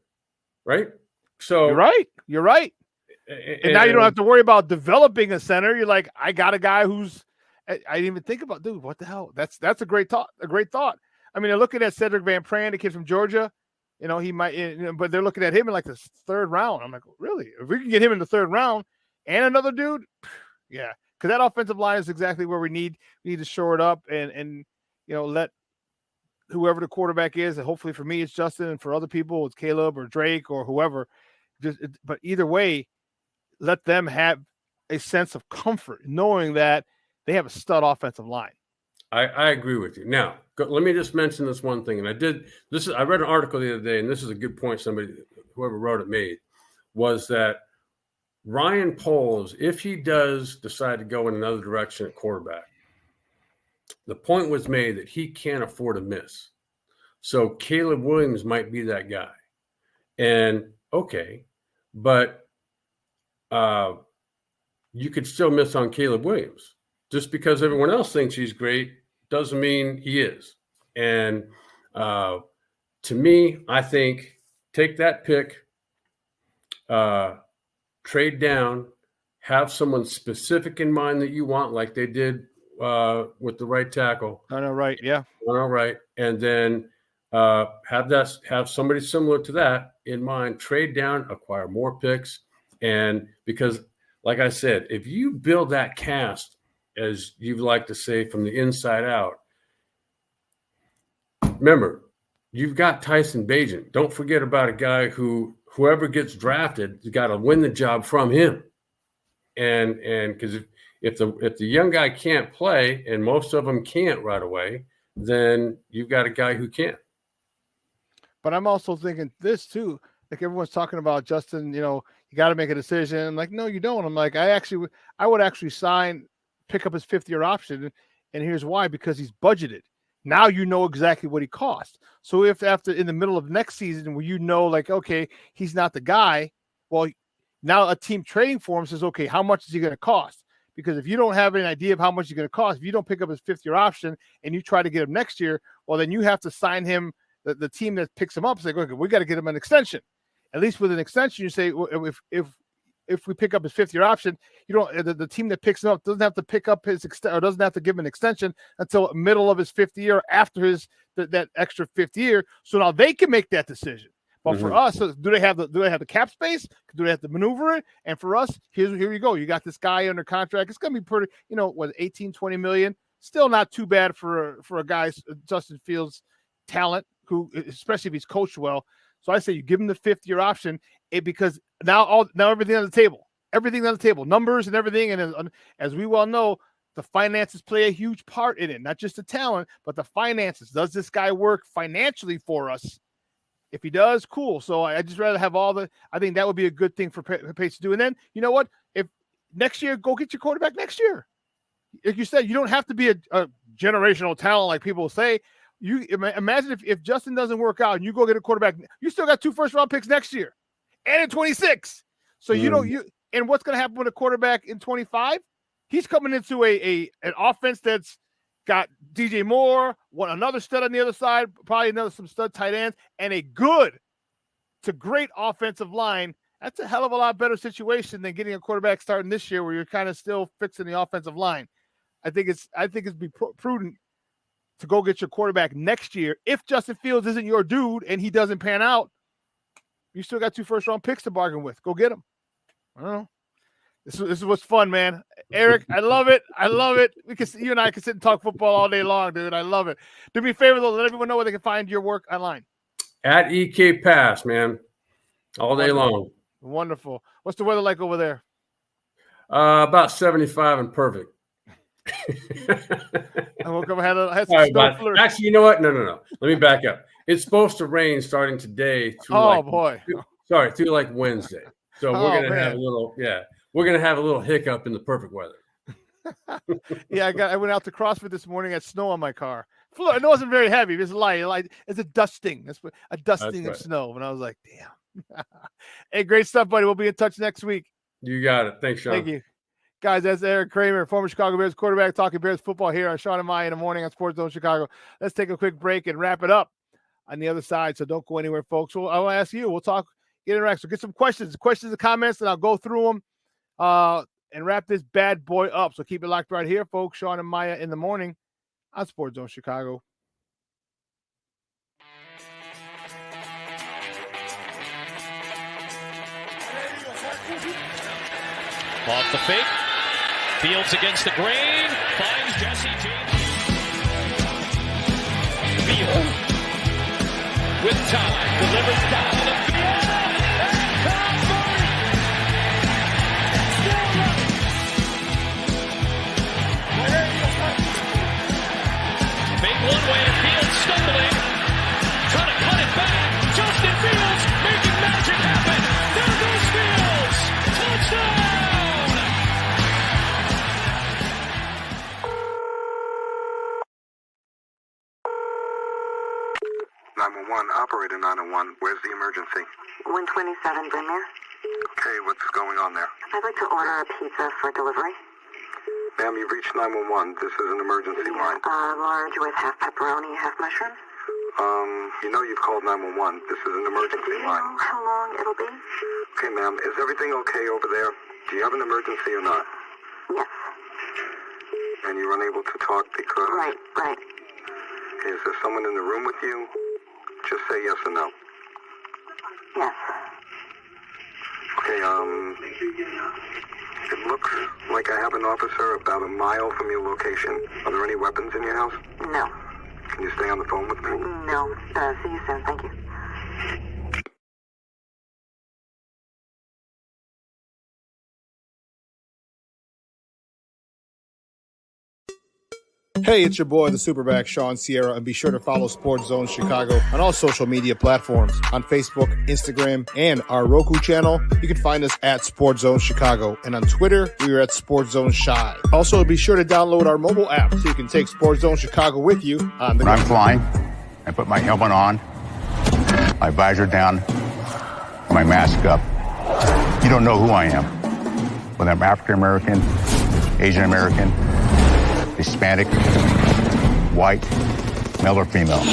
D: right? So
B: you're right. And now you don't have to worry about developing a center. You're like, I got a guy who's. I didn't even think about, dude, what the hell? That's a great thought. I mean, they're looking at Cedric Van Pran, the kid from Georgia. He might, but they're looking at him in like the 3rd round. I'm like, really? If we can get him in the 3rd round and another dude, yeah, because that offensive line is exactly where we need to shore it up and let whoever the quarterback is, and hopefully for me it's Justin, and for other people it's Caleb or Drake or whoever. But either way, let them have a sense of comfort knowing that they have a stud offensive line.
D: I agree with you. Now, let me just mention this one thing. And I read an article the other day, and this is a good point whoever wrote it made, was that Ryan Poles, if he does decide to go in another direction at quarterback, the point was made that he can't afford to miss. So Caleb Williams might be that guy. And okay, but you could still miss on Caleb Williams. Just because everyone else thinks he's great doesn't mean he is. And to me, I think take that pick, trade down, have someone specific in mind that you want, like they did with the right tackle.
B: I know, right? Yeah.
D: All right, and then have somebody similar to that in mind. Trade down, acquire more picks, and because, like I said, if you build that cast, as you like to say, from the inside out, remember, you've got Tyson Bagent. Don't forget about a guy who, whoever gets drafted, you got to win the job from him. And because if the young guy can't play, and most of them can't right away, then you've got a guy who can.
B: But I'm also thinking this too. Like everyone's talking about Justin, you got to make a decision. I'm like, no, you don't. I'm like, I would actually pick up his 5th-year option. And here's why, because he's budgeted. Now you know exactly what he costs. So if after in the middle of next season where like, okay, he's not the guy, well, now a team trading for him says, okay, how much is he going to cost? Because if you don't have an idea of how much he's going to cost, if you don't pick up his 5th-year option and you try to get him next year, well, then you have to sign him. The team that picks him up say, okay, we got to get him an extension. At least with an extension, you say, well, if we pick up his 5th-year option, you don't. The team that picks him up doesn't have to pick up his or doesn't have to give him an extension until middle of his 5th year after that extra 5th year. So now they can make that decision. But for us, do they have the cap space? Do they have to maneuver it? And for us, here you go. You got this guy under contract. It's going to be pretty, 18-20 million. Still not too bad for a guy Justin Fields' talent, who, especially if he's coached well. So I say you give him the 5th-year option, because now everything on the table, numbers and everything. And as we well know, the finances play a huge part in it, not just the talent, but the finances. Does this guy work financially for us? If he does, cool. So I just rather have I think that would be a good thing for Pace to do. And then, you know what? If next year, go get your quarterback next year. Like you said, you don't have to be a generational talent like people say. You imagine if Justin doesn't work out and you go get a quarterback, you still got 2 first-round picks next year and in 26. So and what's going to happen with a quarterback in 25? He's coming into an offense that's got DJ Moore, another stud on the other side, probably some stud tight ends, and a good to great offensive line. That's a hell of a lot better situation than getting a quarterback starting this year where you're kind of still fixing the offensive line. I think it's prudent to go get your quarterback next year. If Justin Fields isn't your dude and he doesn't pan out, you still got 2 first-round picks to bargain with. Go get him. I don't know. This is what's fun, man. Erik, I love it. You and I can sit and talk football all day long, dude. I love it. Do me a favor, though. Let everyone know where they can find your work online.
D: At EK Pass, man. All day long.
B: Wonderful. What's the weather like over there?
D: About 75 and perfect.
B: I woke up, had some snow flurry.
D: Actually, you know what? No. Let me back up. It's supposed to rain starting today through through like Wednesday. So we're gonna have a little hiccup in the perfect weather.
B: Yeah, I went out to CrossFit this morning. I had snow on my car. It wasn't very heavy. It was light. It's a dusting. That's a dusting of snow. And I was like, damn. Hey, great stuff, buddy. We'll be in touch next week.
D: You got it. Thanks, Shawn.
B: Thank you. Guys, that's Erik Kramer, former Chicago Bears quarterback, talking Bears football here on Shawn and Maya in the morning on Sports Zone Chicago. Let's take a quick break and wrap it up on the other side. So don't go anywhere, folks. Well, I will ask you. We'll talk, interact. So get some questions and comments, and I'll go through them and wrap this bad boy up. So keep it locked right here, folks. Shawn and Maya in the morning on Sports Zone Chicago.
O: Off the fake. Fields against the grain. Finds Jesse James. Fields with time. Delivers down to the field. Made one way. Fields stumbling. Trying to cut it back. Justin Fields making magic happen. There goes Fields. Touchdown.
F: 911, operator 901. Where's the emergency?
H: 127 Brynmere.
F: Okay, what's going on there?
H: I'd like to order a pizza for delivery.
F: Ma'am, you've reached 911. This is an emergency line.
H: Large with half pepperoni, half mushrooms.
F: You know you've called 911. This is an emergency line.
H: Do you know how long it'll be?
F: Okay, ma'am, is everything okay over there? Do you have an emergency or not?
H: Yes.
F: and you're unable to talk because...
H: Right.
F: Is there someone in the room with you? Just say yes or no.
H: Yes.
F: Okay, it looks like I have an officer about a mile from your location. Are there any weapons in your house?
H: No.
F: Can you stay on the phone with me?
H: No. See you soon. Thank you.
E: Hey, it's your boy, the SuperBack, Shawn Sierra, and be sure to follow Sports Zone Chicago on all social media platforms on Facebook, Instagram, and our Roku channel. You can find us at Sports Zone Chicago, and on Twitter, we are at Sports Zone Shy. Also, be sure to download our mobile app so you can take Sports Zone Chicago with you on the go.
I: When I'm flying, I put my helmet on, my visor down, my mask up. You don't know who I am. Whether I'm African American, Asian American, Hispanic, white, male or female.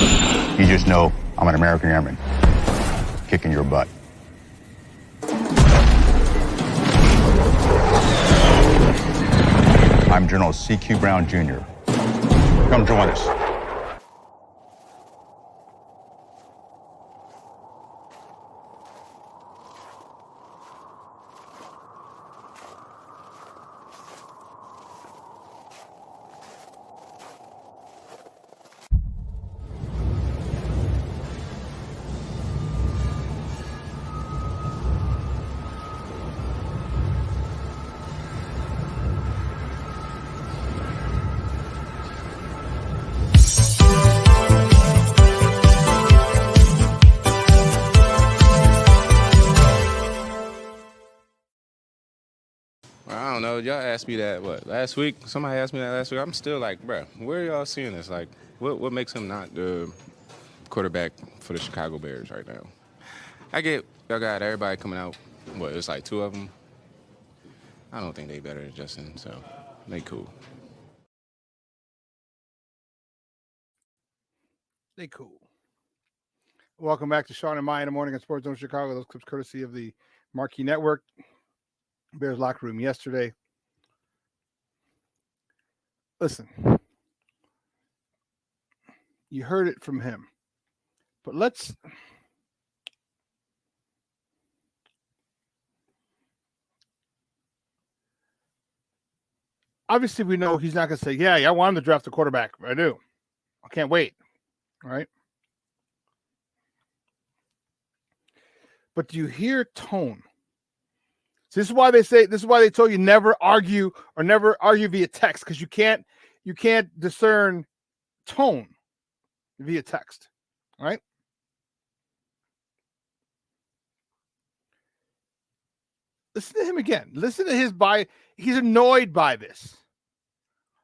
I: You just know I'm an American airman kicking your butt. I'm General C.Q. Brown Jr. Come join us.
J: I don't know. Y'all asked me that, last week? Somebody asked me that last week. I'm still like, bruh, where are y'all seeing this? Like, what makes him not the quarterback for the Chicago Bears right now? I get y'all got everybody coming out. It's like two of them? I don't think they better than Justin, so they cool.
B: They cool. Welcome back to Shawn and Maya in the morning on Sports Zone Chicago. Those clips courtesy of the Marquee Network. Bears locker room yesterday. Listen, you heard it from him, but let's obviously we know he's not going to say, yeah, I want him to draft a quarterback. I do. I can't wait. All right. But do you hear tone? So this is why they told you never argue via text, because you can't discern tone via text. All right. Listen to him again. Listen to his he's annoyed by this.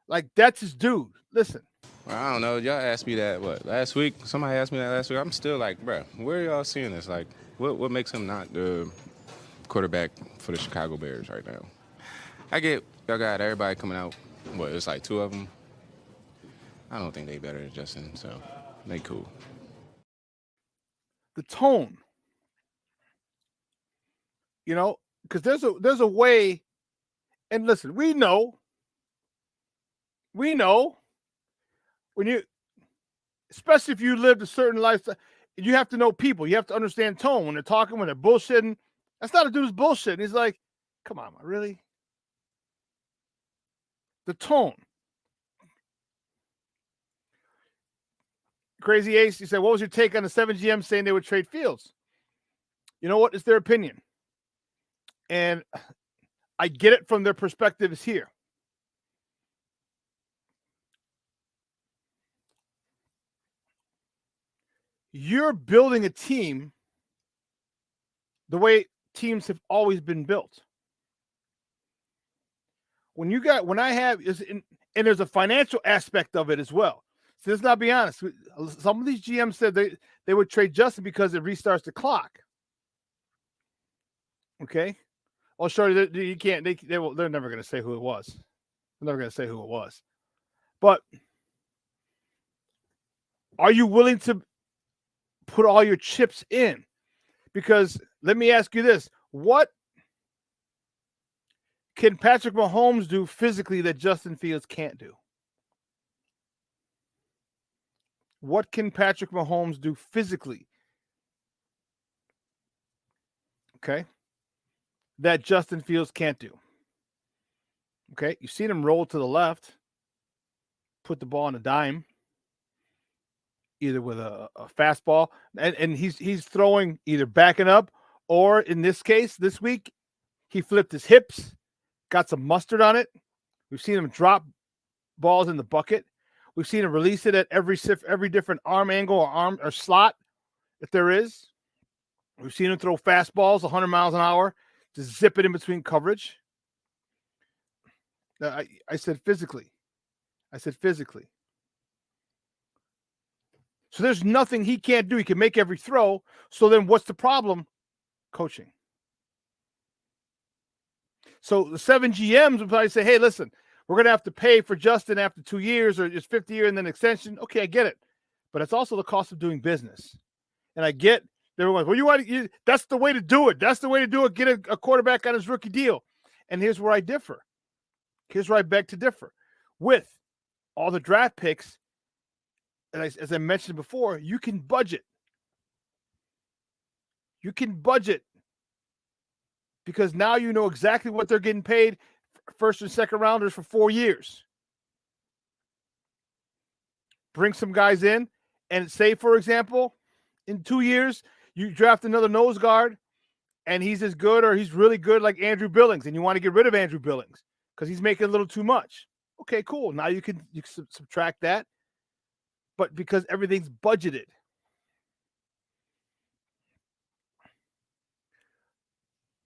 B: Like, that's his dude. Listen.
J: I don't know. Y'all asked me that, last week? Somebody asked me that last week. I'm still like, bruh, where are y'all seeing this? Like, what makes him not the quarterback for the Chicago Bears right now? I get y'all got everybody coming out. It's like two of them? I don't think they better than Justin, so they cool.
B: The tone. You know, because there's a way, and listen, we know when you, especially if you lived a certain lifestyle, you have to know people. You have to understand tone when they're talking, when they're bullshitting. That's not a dude's bullshit. He's like, come on, really? The tone. Crazy Ace, he said, what was your take on the 7 GM saying they would trade Fields? You know what? It's their opinion. And I get it from their perspectives here. You're building a team the way teams have always been built. And there's a financial aspect of it as well. So let's not be honest. Some of these GMs said they would trade Justin because it restarts the clock. Okay. Well, sure, you can't. They're never going to say who it was. They're never going to say who it was. But are you willing to put all your chips in? Because let me ask you this: what can Patrick Mahomes do physically that Justin Fields can't do? What can Patrick Mahomes do physically? Okay. That Justin Fields can't do. Okay. You've seen him roll to the left, put the ball on a dime, either with a fastball, and he's throwing either backing up, or in this case, this week, he flipped his hips, got some mustard on it. We've seen him drop balls in the bucket. We've seen him release it at every different arm angle or arm or slot, if there is. We've seen him throw fastballs 100 miles an hour to zip it in between coverage. I said physically. I said physically. So there's nothing he can't do. He can make every throw. So then what's the problem? Coaching. So the 7 GMs would probably say, hey, listen, we're going to have to pay for Justin after 2 years or just 50 years and then extension. Okay, I get it. But it's also the cost of doing business. And I get everyone, well, that's the way to do it. That's the way to do it. Get a quarterback on his rookie deal. And here's where I differ. Here's where I beg to differ. With all the draft picks, and as I mentioned before, you can budget. You can budget because now you know exactly what they're getting paid, first and second rounders for 4 years. Bring some guys in and say, for example, in 2 years, you draft another nose guard and he's as good or he's really good like Andrew Billings, and you want to get rid of Andrew Billings because he's making a little too much. Okay, cool. Now you can subtract that. But because everything's budgeted.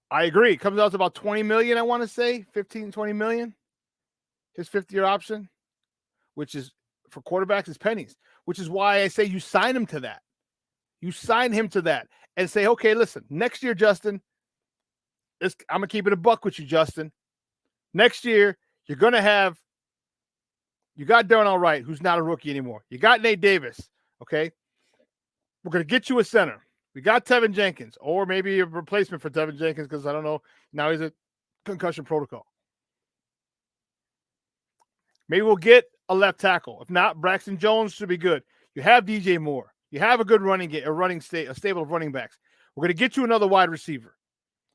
B: I agree. It comes out to about 20 million, I want to say. 15, 20 million. His 5th-year option, which is for quarterbacks is pennies, which is why I say you sign him to that. You sign him to that and say, okay, listen, next year, Justin, I'm going to keep it a buck with you, Justin. Next year, you're going to have, you got Darnell Wright, who's not a rookie anymore. You got Nate Davis, okay? We're going to get you a center. We got Tevin Jenkins, or maybe a replacement for Tevin Jenkins because I don't know. Now he's a concussion protocol. Maybe we'll get a left tackle. If not, Braxton Jones should be good. You have DJ Moore. You have a good a stable of running backs. We're going to get you another wide receiver.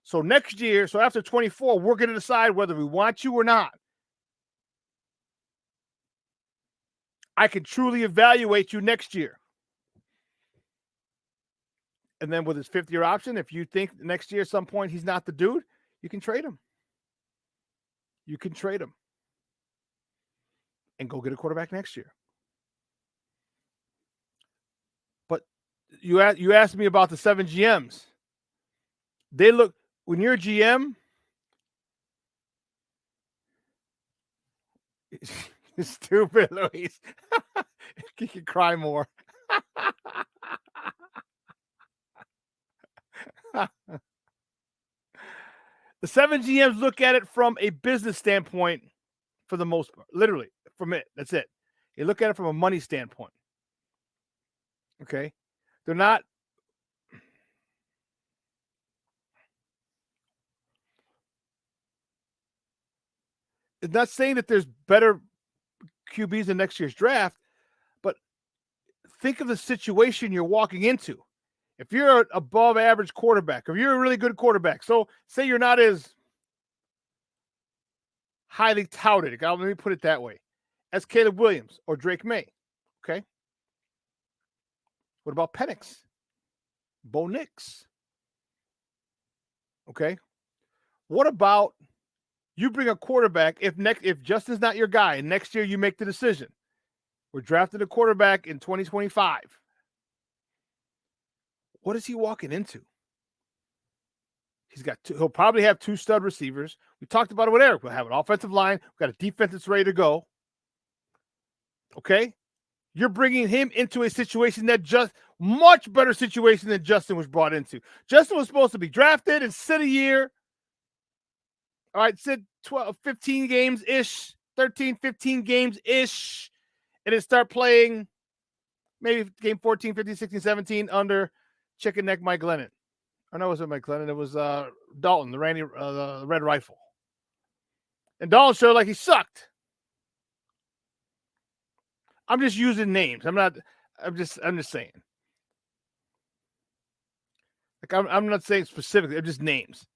B: So next year, so after 24, we're going to decide whether we want you or not. I can truly evaluate you next year. And then with his 5th-year option, if you think next year at some point he's not the dude, you can trade him. You can trade him. And go get a quarterback next year. But you asked me about the 7 GMs. They look, when you're a GM, you're stupid, Luis. You can cry more. The 7 GMs look at it from a business standpoint for the most part. Literally, from it. That's it. They look at it from a money standpoint. Okay? They're not. It's not saying that there's better QBs in next year's draft, but think of the situation you're walking into. If you're an above average quarterback, if you're a really good quarterback, so say you're not as highly touted, let me put it that way, as Caleb Williams or Drake May, okay? What about Penix? Bo Nix? Okay? What about you bring a quarterback, if Justin's not your guy, and next year you make the decision, we're drafting a quarterback in 2025. What is he walking into? He'll probably have 2 stud receivers. We talked about it with Erik. We'll have an offensive line. We've got a defense that's ready to go. Okay? You're bringing him into a situation much better situation than Justin was brought into. Justin was supposed to be drafted and sit a year. All right, sit 12, 15 games-ish, 13, 15 games-ish, and then start playing maybe game 14, 15, 16, 17 under Chicken Neck Mike Glennon. I know it wasn't Mike Glennon. It was Dalton, the Red Rifle. And Dalton showed like he sucked. I'm just using names. I'm just saying. Like I'm not saying specifically. I'm just names.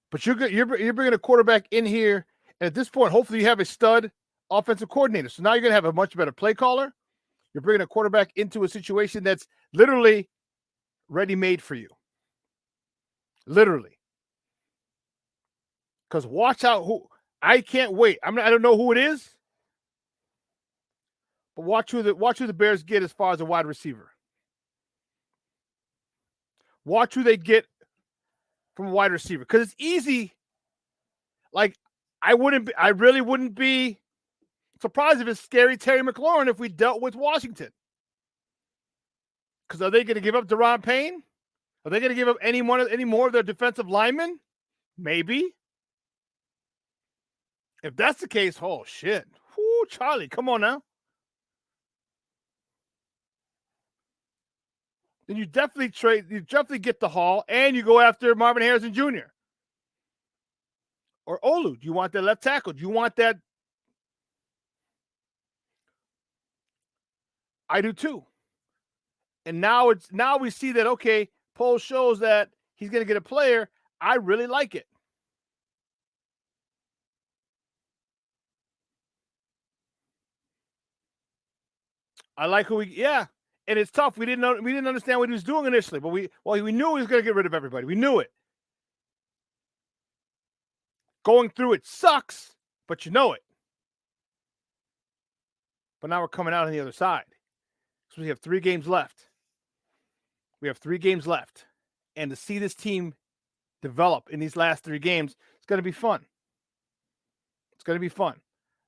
B: But you're bringing a quarterback in here, and at this point, hopefully you have a stud offensive coordinator. So now you're going to have a much better play caller. You're bringing a quarterback into a situation that's literally ready-made for you. Literally. Because watch out who I can't wait. I don't know who it is, but watch who the Bears get as far as a wide receiver. Watch who they get from a wide receiver. Because it's easy. Like, I really wouldn't be surprised if it's scary Terry McLaurin if we dealt with Washington. Because are they going to give up Daron Payne? Are they going to give up any more of their defensive linemen? Maybe. If that's the case, oh shit. Whoo, Charlie, come on now. Then you definitely get the haul, and you go after Marvin Harrison Jr. Or Olu. Do you want that left tackle? Do you want that? I do too. And now we see that, okay, poll shows that he's going to get a player. I really like it. I like who and it's tough. We didn't understand what he was doing initially, but we knew he was going to get rid of everybody. We knew it. Going through it sucks, but you know it. But now we're coming out on the other side. So we have 3 games left. And to see this team develop in these last 3 games, it's going to be fun.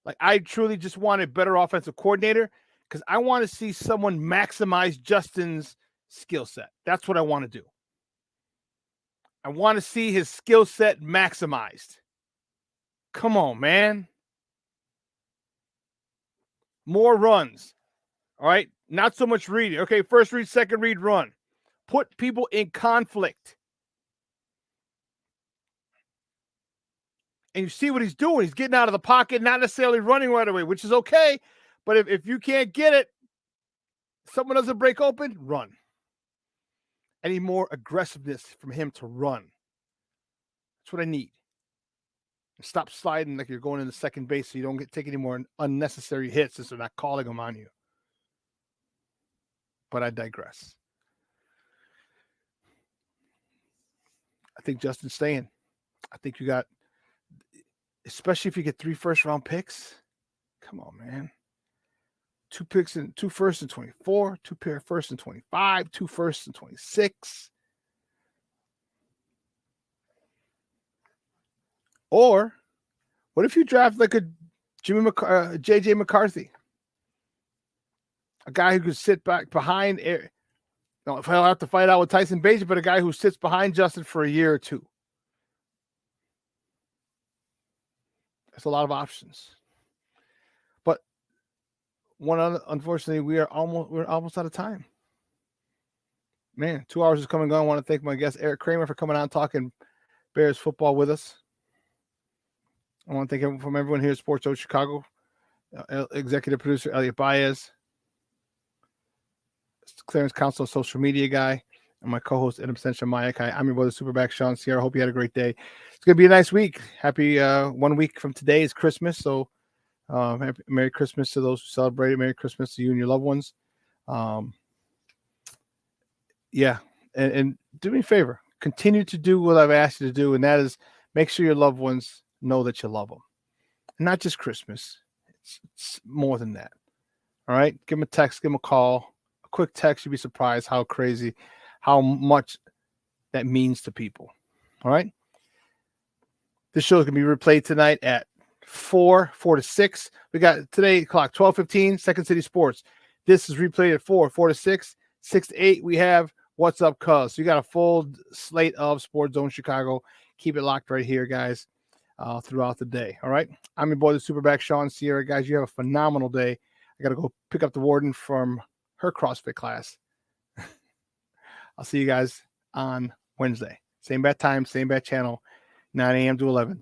B: Like, I truly just want a better offensive coordinator because I want to see someone maximize Justin's skill set. That's what I want to do. I want to see his skill set maximized. Come on, man. More runs. All right. Not so much reading. Okay. First read, second read, run. Put people in conflict. And you see what he's doing. He's getting out of the pocket, not necessarily running right away, which is okay. But if you can't get it, someone doesn't break open, run. I need more aggressiveness from him to run. That's what I need. Stop sliding like you're going into second base so you don't take any more unnecessary hits since they're not calling them on you. But I digress. I think Justin's staying. I think you got, especially if you get 3 first-round picks. Come on, man. 2 firsts in 24, 2 firsts in 25, 2 firsts in 26. Or what if you draft like a JJ McCarthy? A guy who could sit back behind Eric. No, if I'll have to fight out with Tyson Bagent, but a guy who sits behind Justin for a year or 2. There's a lot of options. But unfortunately, we're almost out of time. Man, 2 hours is coming and gone. I want to thank my guest Erik Kramer for coming on talking Bears football with us. I want to thank everyone here at Sports Zone Chicago. Executive producer Elliot Baez, clearance counsel, social media guy, and my co-host Adam Mayakai. I'm your brother SuperBack Shawn Sierra. I hope you had a great day. It's gonna be a nice week. Happy 1 week from today is Christmas, so Merry Christmas to those who celebrate it. Merry Christmas to you and your loved ones. And do me a favor, continue to do what I've asked you to do, and that is make sure your loved ones know that you love them. Not just Christmas. It's more than that. All right? Give them a text, give them a call. A quick text, you'd be surprised how much that means to people. All right? This show is going to be replayed tonight at 4 to 6. We got today clock 12:15, Second City Sports. This is replayed at 4 to 6. 6 to 8, we have What's Up, Cuz. So you got a full slate of Sports Zone Chicago. Keep it locked right here, guys. Throughout the day. All right. I'm your boy, the SuperBack Shawn Sierra. Guys, you have a phenomenal day. I got to go pick up the warden from her CrossFit class. I'll see you guys on Wednesday. See Same bat time, same bat channel, 9 a.m. to 11.